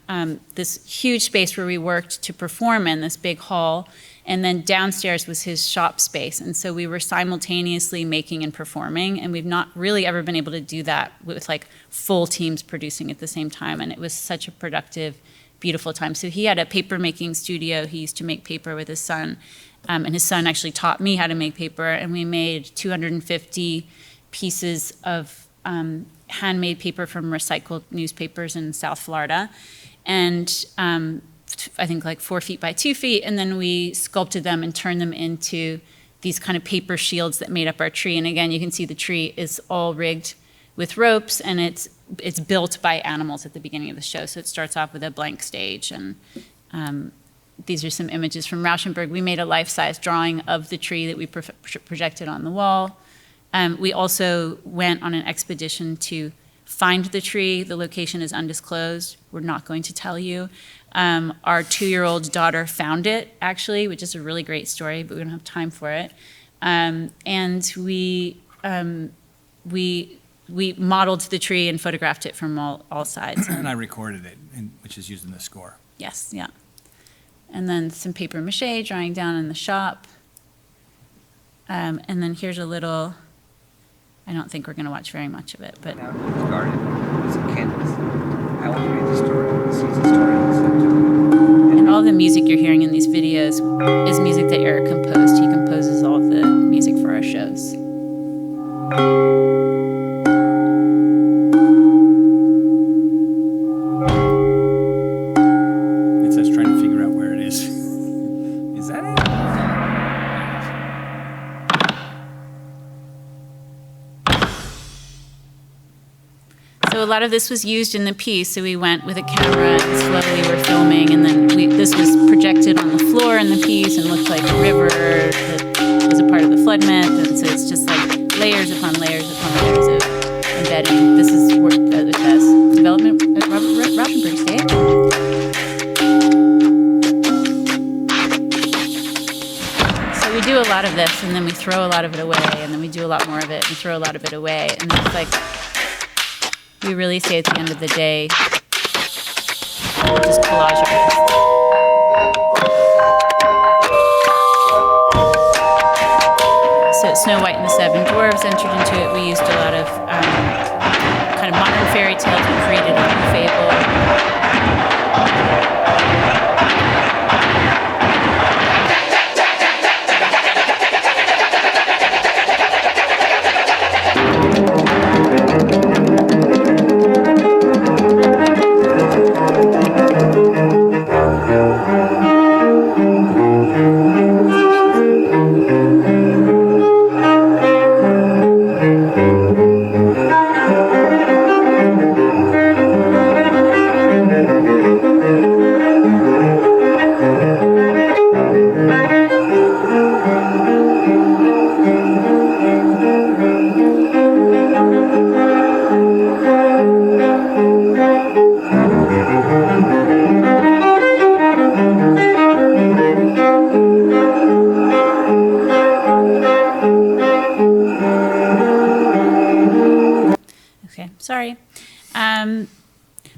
this huge space where we worked to perform in this big hall, and then downstairs was his shop space. And so we were simultaneously making and performing, and we've not really ever been able to do that with like full teams producing at the same time. And it was such a productive, beautiful time. So he had a paper making studio. He used to make paper with his son, and his son actually taught me how to make paper, and we made 250 pieces of handmade paper from recycled newspapers in South Florida, and I think like 4 feet by 2 feet, and then we sculpted them and turned them into these kind of paper shields that made up our tree. And again, you can see the tree is all rigged with ropes, and it's built by animals at the beginning of the show. So it starts off with a blank stage, and these are some images from Rauschenberg. We made a life-size drawing of the tree that we projected on the wall. We also went on an expedition to find the tree. The location is undisclosed. We're not going to tell you. Our 2-year-old daughter found it, actually, which is a really great story, but we don't have time for it. And we modeled the tree and photographed it from all sides. And I recorded it, which is used in the score. Yes, yeah. And then some paper mache drawing down in the shop. And then here's a little, I don't think we're going to watch very much of it, but. Now it's guarded. It's a canvas. I want to read the story. The season story. And all the music you're hearing in these videos is music that Erik composed. He composes all of the music for our shows. It's us trying to figure out where it is. Is that it? So a lot of this was used in the piece. So we went with a camera and slowly we're filming, and then this was projected on the floor in the piece and looked like a river that was a part of the flood myth. And so it's just like layers upon layers upon layers of embedding. This is work that it has development at Rauschenberg stage. So we do a lot of this, and then we throw a lot of it away, and then we do a lot more of it and throw a lot of it away. And it's like, we really say at the end of the day, just collage artists. So Snow White and the Seven Dwarfs entered into it. We used a lot of kind of modern fairy tales. We created a new fable.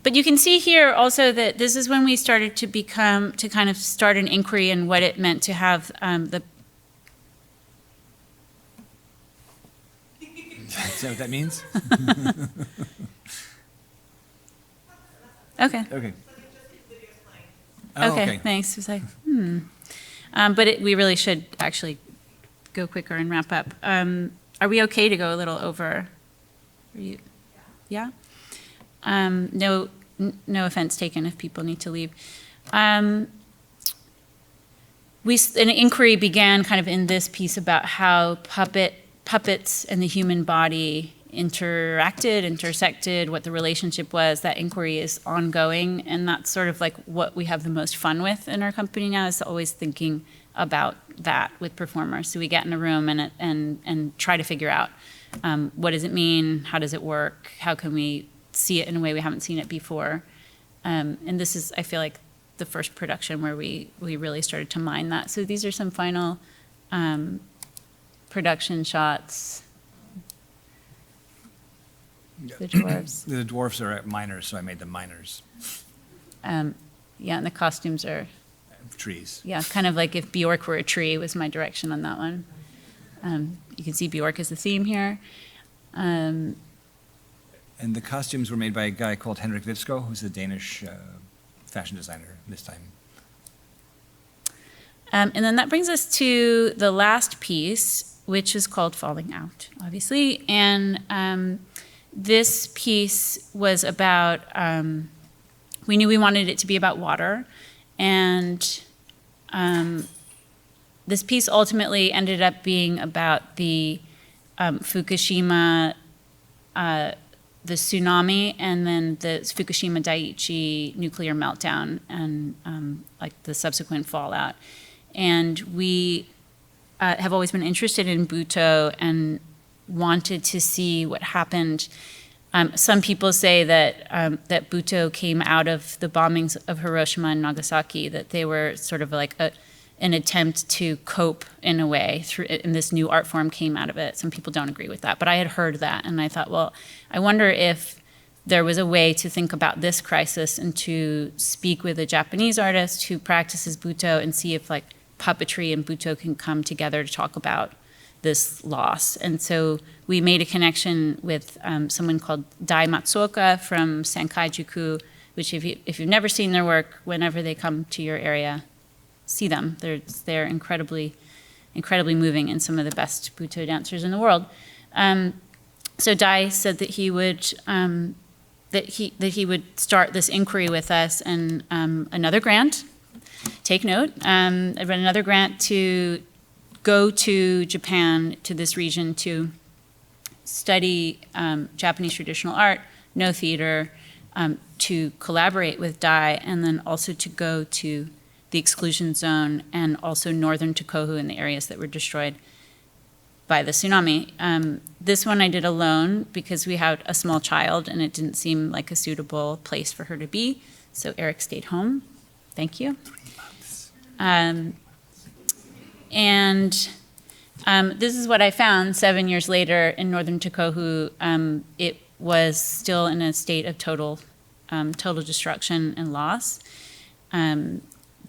But you can see here also that this is when we started to kind of start an inquiry in what it meant to have the. Is that what that means? Okay. Okay. Oh, okay. Thanks. It was like, but we really should actually go quicker and wrap up. Are we okay to go a little over? Are you? Yeah. No offense taken if people need to leave. An inquiry began kind of in this piece about how puppets and the human body intersected, what the relationship was. That inquiry is ongoing, and that's sort of like what we have the most fun with in our company now, is always thinking about that with performers. So we get in a room and try to figure out what does it mean, how does it work, how can we see it in a way we haven't seen it before. And this is, I feel like, the first production where we really started to mine that. So these are some final production shots. The dwarves. The dwarfs are miners, so I made them miners. Yeah, and the costumes are trees. Yeah, kind of like if Bjork were a tree was my direction on that one. You can see Bjork as the theme here. And the costumes were made by a guy called Henrik Vibskov, who's a Danish fashion designer this time. And then that brings us to the last piece, which is called Falling Out, obviously. And this piece was about, we knew we wanted it to be about water. And This piece ultimately ended up being about the Fukushima, the tsunami, and then the Fukushima Daiichi nuclear meltdown, and like the subsequent fallout. And we have always been interested in Buto and wanted to see what happened. Some people say that that Buto came out of the bombings of Hiroshima and Nagasaki, that they were sort of like an attempt to cope in a way, and this new art form came out of it. Some people don't agree with that, but I had heard that, and I thought, well, I wonder if there was a way to think about this crisis and to speak with a Japanese artist who practices Buto and see if like puppetry and Buto can come together to talk about this loss. And so we made a connection with someone called Dai Matsuoka from Sankaijuku, which if you've never seen their work, whenever they come to your area, see them. They're incredibly moving, and some of the best Buto dancers in the world. So Dai said that he would start this inquiry with us, and another grant. Take note. I read another grant to go to Japan, to this region, to study Japanese traditional art, no theater, to collaborate with Dai, and then also to go to the exclusion zone and also northern Tokohu in the areas that were destroyed by the tsunami. This one I did alone because we had a small child and it didn't seem like a suitable place for her to be. So Erik stayed home. Thank you. 3 months. This is what I found 7 years later in northern Tokohu. It was still in a state of total destruction and loss.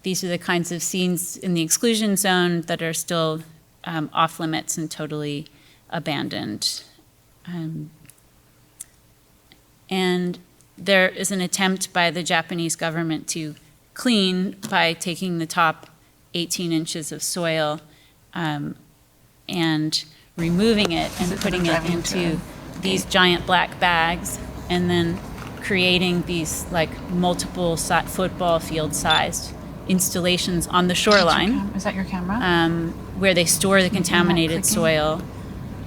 These are the kinds of scenes in the exclusion zone that are still off limits and totally abandoned. And there is an attempt by the Japanese government to clean by taking the top 18 inches of soil and removing it and putting it into these giant black bags, and then creating these like multiple football field sized installations on the shoreline. Is that your camera? Where they store the contaminated soil.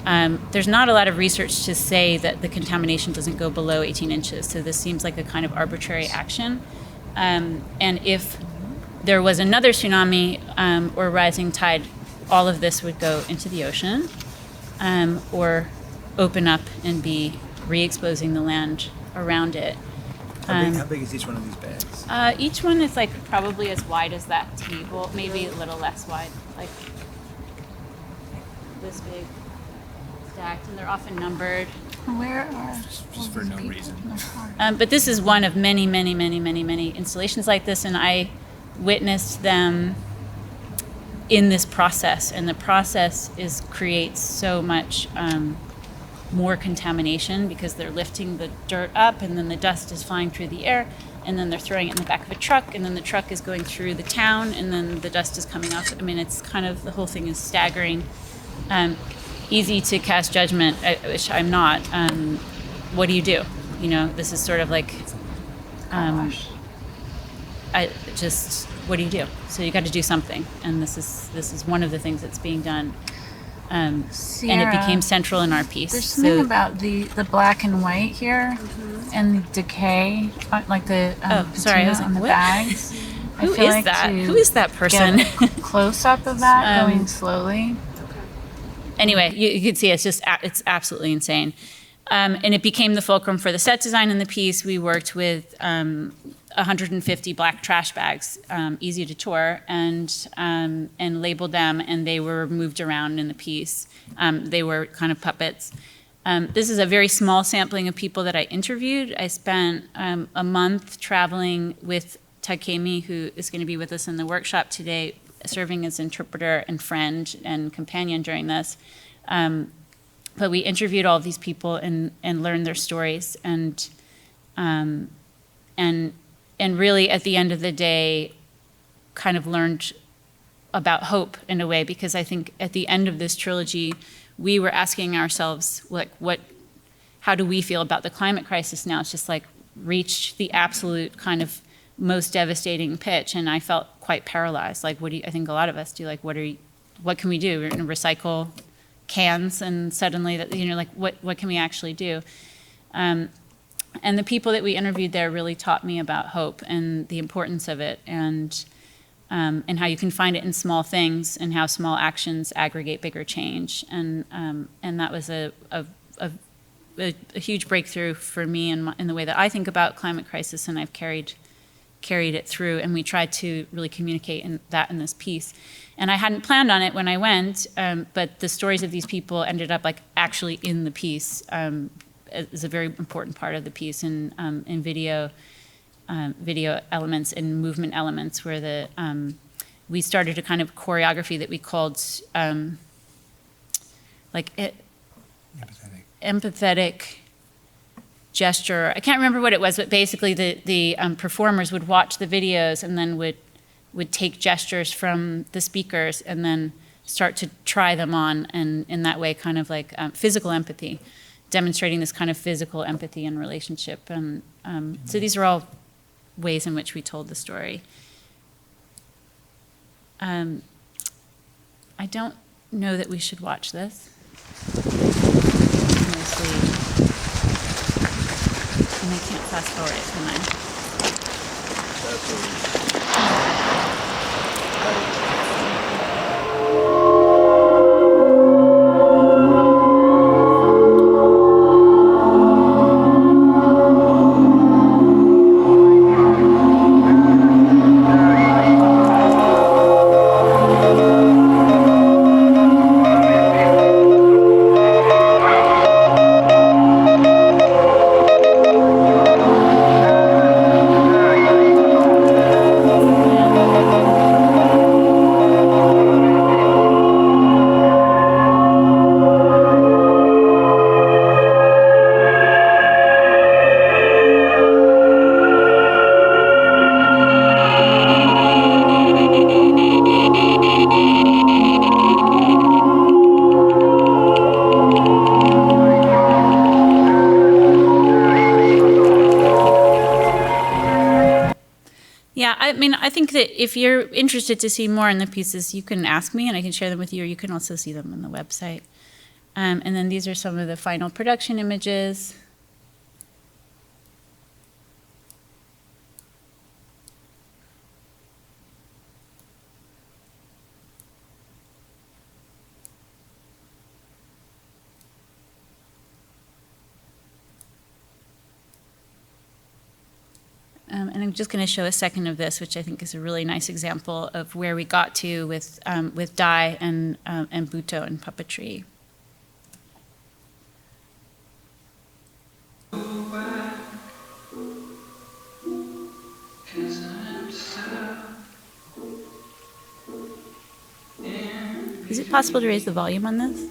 There's not a lot of research to say that the contamination doesn't go below 18 inches, so this seems like a kind of arbitrary action. And if there was another tsunami or rising tide, all of this would go into the ocean or open up and be re-exposing the land around it. How big is each one of these bags? Each one is like probably as wide as that table, maybe a little less wide, like this big, stacked, and they're often numbered. Where are Just for no reason. But this is one of many, many, many, many, many installations like this, and I witnessed them in this process, and the process creates so much more contamination because they're lifting the dirt up, and then the dust is flying through the air, and then they're throwing it in the back of a truck, and then the truck is going through the town, and then the dust is coming off. I mean, it's kind of, the whole thing is staggering. Easy to cast judgment, which I'm not. What do you do? You know, this is sort of like, what do you do? So you got to do something, and this is one of the things that's being done. And it became central in our piece. There's something about the black and white here, and the decay, like the sorry, I was like, on the what? bags. Who is that? Who is that person? Close up of that going slowly. Anyway, you can see it's absolutely insane. And it became the fulcrum for the set design in the piece. We worked with 150 black trash bags, easy to tour, and labeled them, and they were moved around in the piece. They were kind of puppets. This is a very small sampling of people that I interviewed. I spent a month traveling with Takemi, who is going to be with us in the workshop today, serving as interpreter and friend and companion during this. But we interviewed all of these people and learned their stories, and really at the end of the day kind of learned about hope in a way, because I think at the end of this trilogy we were asking ourselves, like, how do we feel about the climate crisis now? It's just like reached the absolute kind of most devastating pitch, and I felt quite paralyzed. Like, I think a lot of us do, like, what are what can we do? We're going to recycle cans, and suddenly, that, you know, like what can we actually do? And the people that we interviewed there really taught me about hope and the importance of it, and how you can find it in small things, and how small actions aggregate bigger change. And that was a huge breakthrough for me in the way that I think about climate crisis, and I've carried it through. And we tried to really communicate in this piece. And I hadn't planned on it when I went, but the stories of these people ended up like actually in the piece. Is a very important part of the piece, in video elements and movement elements, where we started a kind of choreography that we called empathetic gesture. I can't remember what it was, but basically the performers would watch the videos and then would take gestures from the speakers and then start to try them on, and in that way kind of like physical empathy, demonstrating this kind of physical empathy and relationship. And so these are all ways in which we told the story. I don't know that we should watch this. Mostly, and I can't fast forward it, can I? I think that if you're interested to see more in the pieces, you can ask me and I can share them with you, or you can also see them on the website. And then these are some of the final production images. And I'm just going to show a second of this, which I think is a really nice example of where we got to with Dai and Buto and puppetry. Is it possible to raise the volume on this?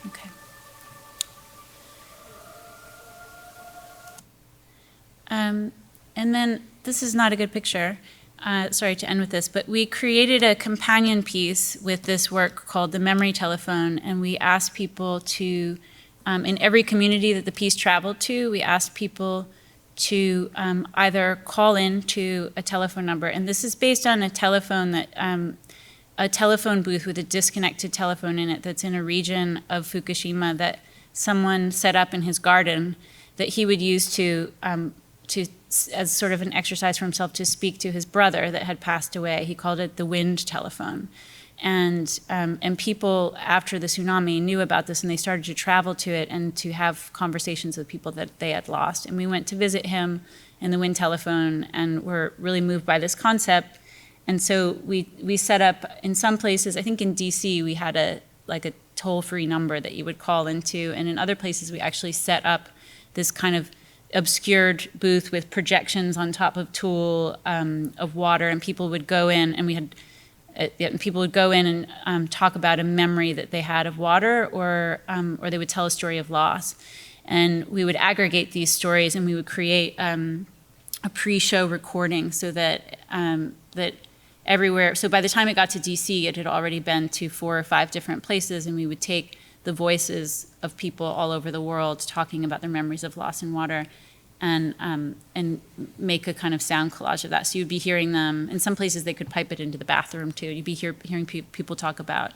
Okay. And then this is not a good picture. Sorry to end with this, but we created a companion piece with this work called The Memory Telephone, and we asked people to, in every community that the piece traveled to, we asked people to either call in to a telephone number, and this is based on a telephone that, a telephone booth with a disconnected telephone in it that's in a region of Fukushima that someone set up in his garden that he would use as sort of an exercise for himself to speak to his brother that had passed away. He called it the wind telephone. And people after the tsunami knew about this, and they started to travel to it and to have conversations with people that they had lost. And we went to visit him in the wind telephone and were really moved by this concept. And so we set up in some places, I think in DC we had a toll-free number that you would call into, and in other places we actually set up this kind of obscured booth with projections on top of tulle of water, and people would go in, and people would go in and talk about a memory that they had of water, or they would tell a story of loss. And we would aggregate these stories, and we would create a pre-show recording so that everywhere. So by the time it got to DC, it had already been to 4 or 5 different places, and we would take the voices of people all over the world talking about their memories of loss in water, and make a kind of sound collage of that. So you'd be hearing them. In some places, they could pipe it into the bathroom too. You'd be hearing people talk about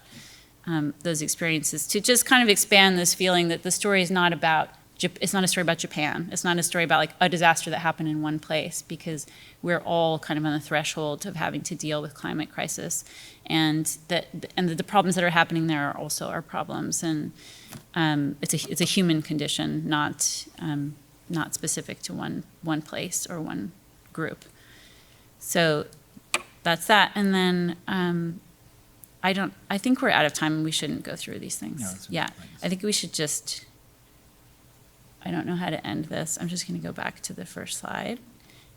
those experiences, to just kind of expand this feeling that the story is not about. It's not a story about Japan. It's not a story about like a disaster that happened in one place, because we're all kind of on the threshold of having to deal with climate crisis, and the problems that are happening there are also our problems, and it's a human condition, not specific to one place or one group. So that's that, and then I think we're out of time and we shouldn't go through these things. No, that's yeah, fine. I think we should just. I don't know how to end this. I'm just going to go back to the first slide.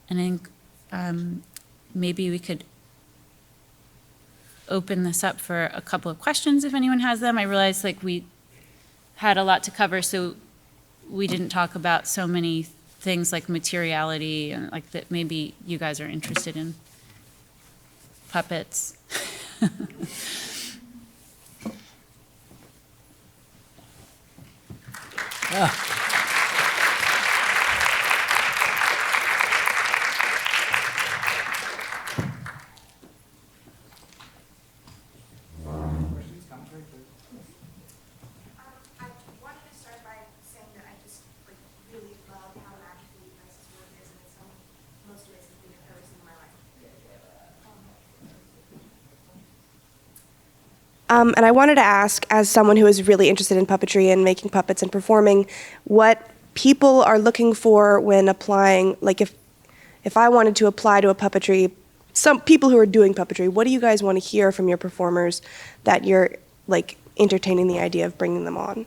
And I think maybe we could open this up for a couple of questions if anyone has them. I realized we had a lot to cover, so we didn't talk about so many things like materiality and that maybe you guys are interested in. Puppets. And I wanted to ask, as someone who is really interested in puppetry and making puppets and performing, what people are looking for when applying, like if I wanted to apply to a puppetry, some people who are doing puppetry, what do you guys want to hear from your performers that you're entertaining the idea of bringing them on?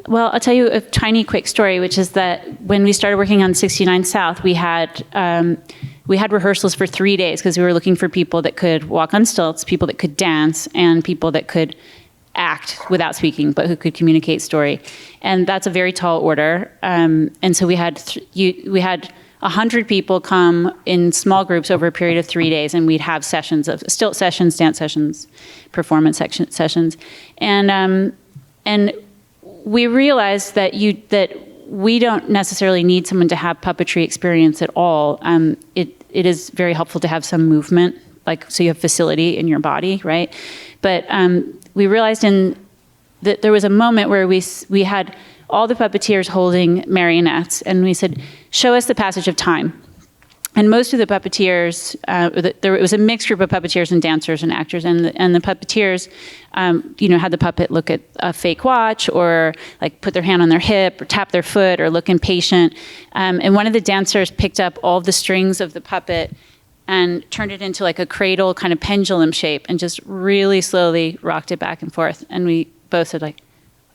Well, I'll tell you a tiny quick story, which is that when we started working on 69 South, we had rehearsals for 3 days because we were looking for people that could walk on stilts, people that could dance, and people that could act without speaking, but who could communicate story. And that's a very tall order. And so we had 100 people come in small groups over a period of 3 days, and we'd have sessions of stilt sessions, dance sessions, performance sessions, and we realized that we don't necessarily need someone to have puppetry experience at all. It is very helpful to have some movement, so you have facility in your body, right? But we realized that there was a moment where we had all the puppeteers holding marionettes, and we said, show us the passage of time. And most of the puppeteers, it was a mixed group of puppeteers and dancers and actors, and the puppeteers, had the puppet look at a fake watch, or put their hand on their hip, or tap their foot, or look impatient. And one of the dancers picked up all the strings of the puppet and turned it into a cradle kind of pendulum shape, and just really slowly rocked it back and forth. And we both said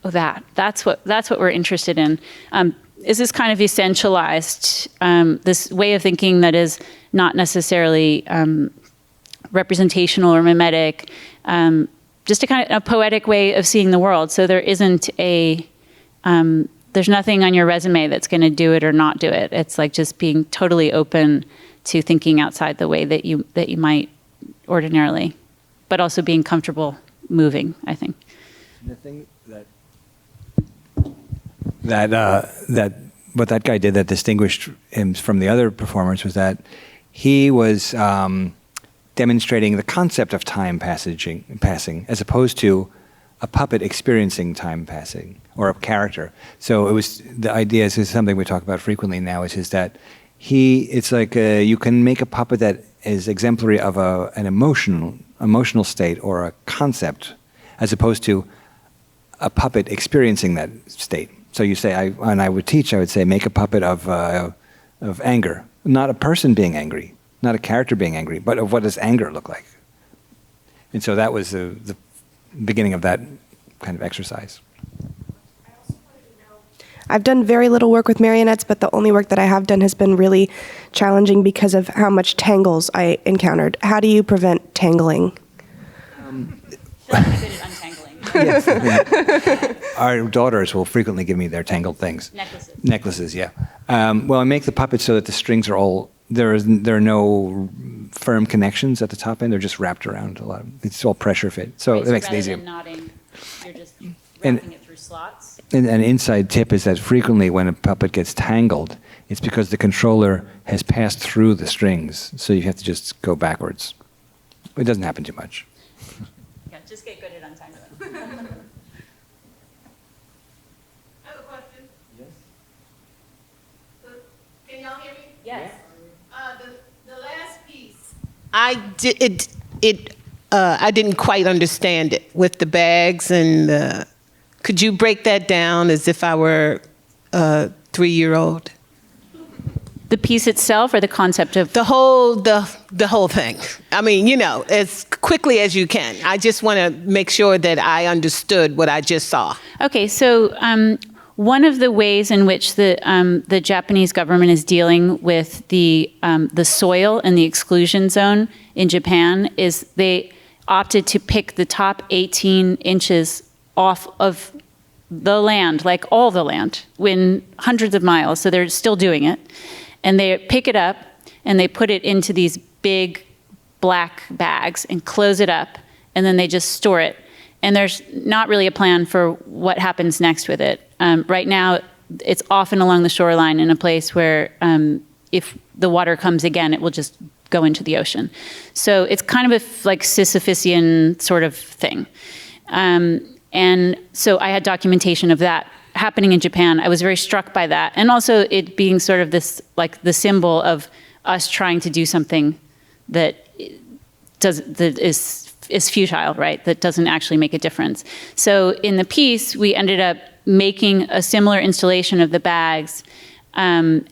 oh, that's what we're interested in. Is this kind of essentialized, this way of thinking that is not necessarily representational or mimetic, just a kind of a poetic way of seeing the world. So there isn't there's nothing on your resume that's going to do it or not do it. It's just being totally open to thinking outside the way that you might ordinarily, but also being comfortable moving, I think. The thing that what that guy did that distinguished him from the other performers was that he was demonstrating the concept of time passing, as opposed to a puppet experiencing time passing, or a character. So it was, the idea is something we talk about frequently now, is that it's like you can make a puppet that is exemplary of an emotional state or a concept, as opposed to a puppet experiencing that state. So you say, when I would teach, I would say, make a puppet of anger, not a person being angry, not a character being angry, but of what does anger look like. And so that was the beginning of that kind of exercise. I've done very little work with marionettes, but the only work that I have done has been really challenging because of how much tangles I encountered. How do you prevent tangling? Yes. Our daughters will frequently give me their tangled things. Necklaces, yeah. Well, I make the puppets so that the strings are all, there are no firm connections at the top end. They're just wrapped around a lot. It's all pressure fit. So it makes it easier. Rather than knotting, you're just wrapping it through slots. And an inside tip is that frequently when a puppet gets tangled, it's because the controller has passed through the strings. So you have to just go backwards. It doesn't happen too much. Yeah, just get good at untangling. I have a question. Yes. Can y'all hear me? Yes. The last piece. I didn't quite understand it with the bags and could you break that down as if I were a 3-year-old? The piece itself, or the concept of The whole thing. I mean, as quickly as you can. I just want to make sure that I understood what I just saw. Okay, so one of the ways in which the Japanese government is dealing with the soil and the exclusion zone in Japan is they opted to pick the top 18 inches off of the land, like all the land, in hundreds of miles. So they're still doing it, and they pick it up and they put it into these big black bags and close it up, and then they just store it. And there's not really a plan for what happens next with it. Right now, it's often along the shoreline in a place where if the water comes again, it will just go into the ocean. So it's kind of a like Sisyphusian sort of thing. And so I had documentation of that happening in Japan. I was very struck by that. And also it being sort of this, like the symbol of us trying to do something that is futile, right? That doesn't actually make a difference. So in the piece, we ended up making a similar installation of the bags, and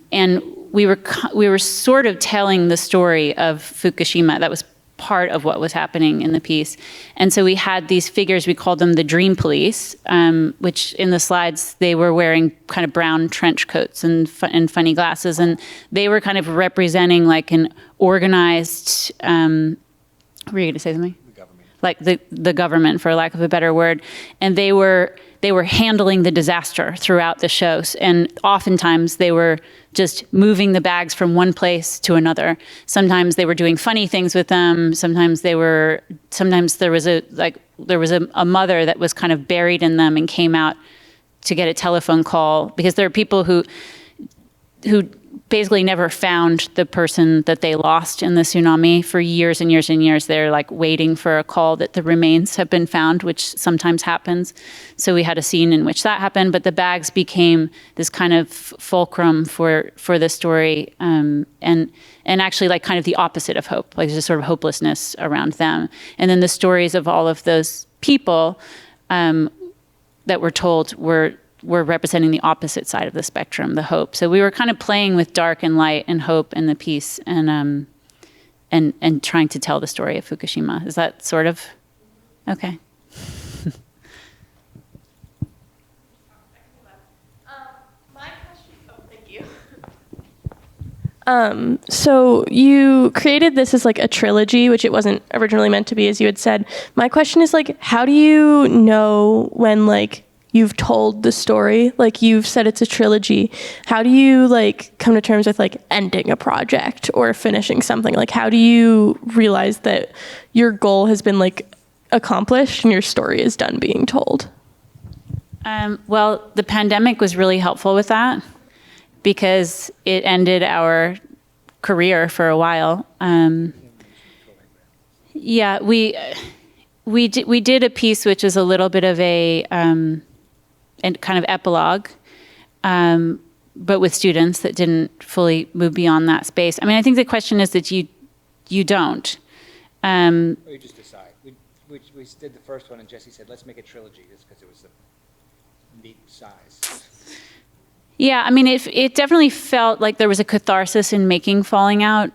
we were sort of telling the story of Fukushima. That was part of what was happening in the piece. And so we had these figures, we called them the Dream Police, which in the slides, they were wearing kind of brown trench coats and funny glasses. And they were kind of representing like an organized, were you going to say something? Like the government, for lack of a better word. And they were handling the disaster throughout the shows. And oftentimes they were just moving the bags from one place to another. Sometimes they were doing funny things with them. Sometimes there was a mother that was kind of buried in them and came out to get a telephone call, because there are people who basically never found the person that they lost in the tsunami for years and years and years. They're like waiting for a call that the remains have been found, which sometimes happens. So we had a scene in which that happened, but the bags became this kind of fulcrum for the story, and actually like kind of the opposite of hope. Like there's a sort of hopelessness around them. And then the stories of all of those people that were told were representing the opposite side of the spectrum, the hope. So we were kind of playing with dark and light and hope in the piece, and trying to tell the story of Fukushima. Is that sort of okay? My question. Oh, thank you. So you created this as like a trilogy, which it wasn't originally meant to be, as you had said. My question is like, how do you know when like you've told the story? Like you've said it's a trilogy. How do you like come to terms with like ending a project or finishing something? Like how do you realize that your goal has been like accomplished and your story is done being told? Well, the pandemic was really helpful with that because it ended our career for a while. Yeah, we did a piece which is a little bit of a and kind of epilogue, but with students that didn't fully move beyond that space. I mean, I think the question is that you don't. Or you just decide. We did the first one, and Jesse said, let's make a trilogy, just because it was a neat size. Yeah, I mean, it definitely felt like there was a catharsis in making Falling Out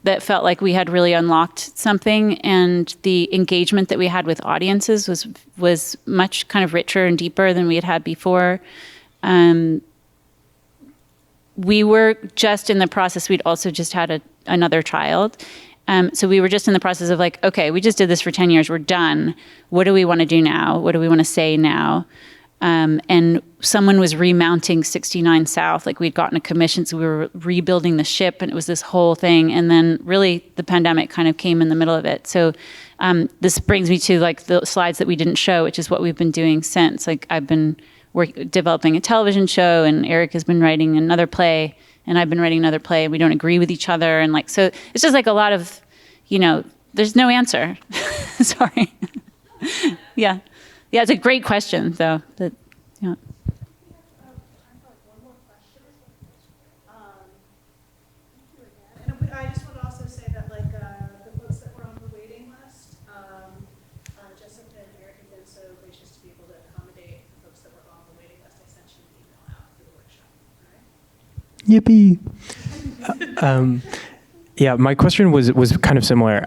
that felt like we had really unlocked something, and the engagement that we had with audiences was much kind of richer and deeper than we had before. We were just in the process, we'd also just had another child. So we were just in the process of like, okay, we just did this for 10 years, we're done. What do we want to do now? What do we want to say now? And someone was remounting 69 South, like we'd gotten a commission, so we were rebuilding the ship, and it was this whole thing. And then really the pandemic kind of came in the middle of it. So this brings me to like the slides that we didn't show, which is what we've been doing since. Like I've been developing a television show, and Erik has been writing another play, and I've been writing another play, and we don't agree with each other. And like, so it's just like a lot of, there's no answer. Sorry. Yeah. Yeah, it's a great question, though. Yeah. And I just want to also say that, like, the folks that were on the waiting list, Jessica and Erik have been so gracious to be able to accommodate the folks that were on the waiting list. I sent you an email out for the workshop. All right? Yippee! Yeah, my question was kind of similar.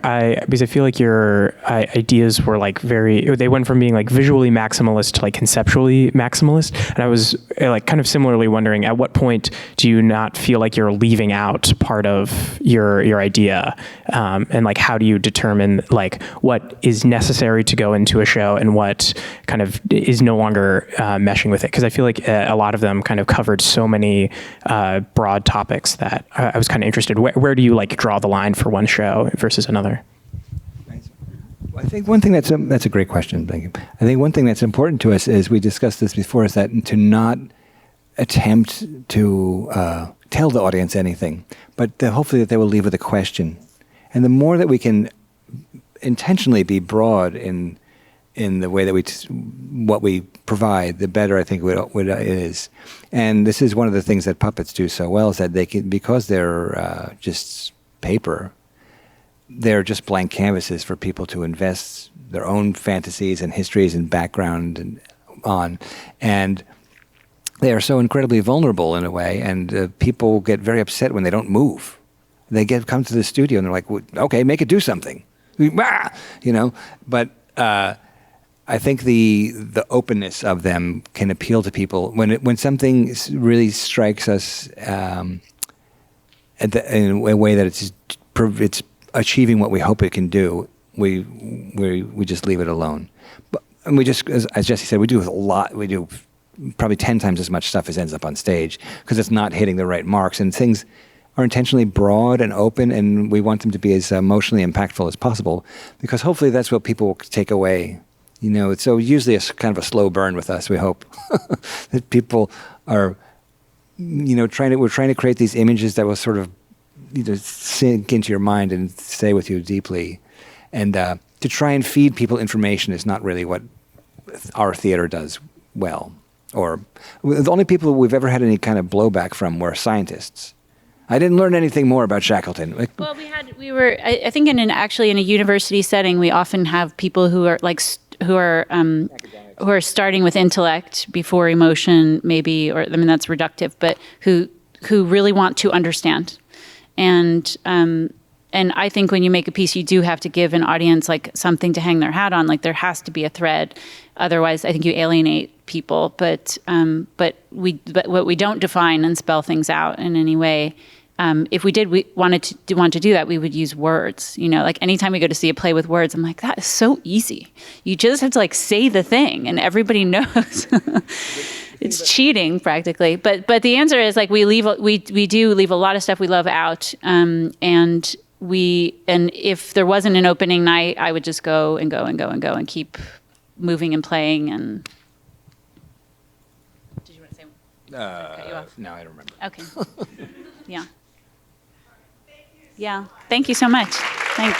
Because I feel like your ideas were like they went from being like visually maximalist to like conceptually maximalist, and I was like kind of similarly wondering, at what point do you not feel like you're leaving out part of your idea, and like how do you determine like what is necessary to go into a show and what kind of is no longer meshing with it? Because I feel like a lot of them kind of covered so many broad topics that I was kind of interested. Where do you like draw the line for one show versus another? I think one thing that's a great question. Thank you. I think one thing that's important to us is, we discussed this before, is that to not attempt to tell the audience anything, but hopefully that they will leave with a question. And the more that we can intentionally be broad in the way that what we provide, the better I think it is. And this is one of the things that puppets do so well, is that they can, because they're just paper, they're just blank canvases for people to invest their own fantasies and histories and background and they are so incredibly vulnerable in a way, and people get very upset when they don't move. They come to the studio and they're like, well, okay, make it do something, but I think the openness of them can appeal to people when something really strikes us in a way that it's achieving what we hope it can do. We just leave it alone. And we just, as Jesse said, we do a lot. We do probably 10 times as much stuff as ends up on stage, because it's not hitting the right marks, and things are intentionally broad and open, and we want them to be as emotionally impactful as possible, because hopefully that's what people will take away. It's so usually a kind of a slow burn with us. We hope that people are, we're trying to create these images that will sort of sink into your mind and stay with you deeply. And to try and feed people information is not really what our theater does well. Or the only people we've ever had any kind of blowback from were scientists. I didn't learn anything more about Shackleton. Well, I think in a university setting, we often have people who are starting with intellect before emotion, maybe, that's reductive, but who really want to understand. And I think when you make a piece, you do have to give an audience like something to hang their hat on. Like there has to be a thread. Otherwise, I think you alienate people. But what we don't define and spell things out in any way. If we want to do that, we would use words. Like anytime we go to see a play with words, I'm like, that is so easy. You just have to like say the thing, and everybody knows. It's cheating practically. But the answer is like we do leave a lot of stuff we love out. And if there wasn't an opening night, I would just go and keep moving and playing. And did you want to say? Cut you off? No, I don't remember. Okay. Yeah. Yeah. Thank you so much. Thanks.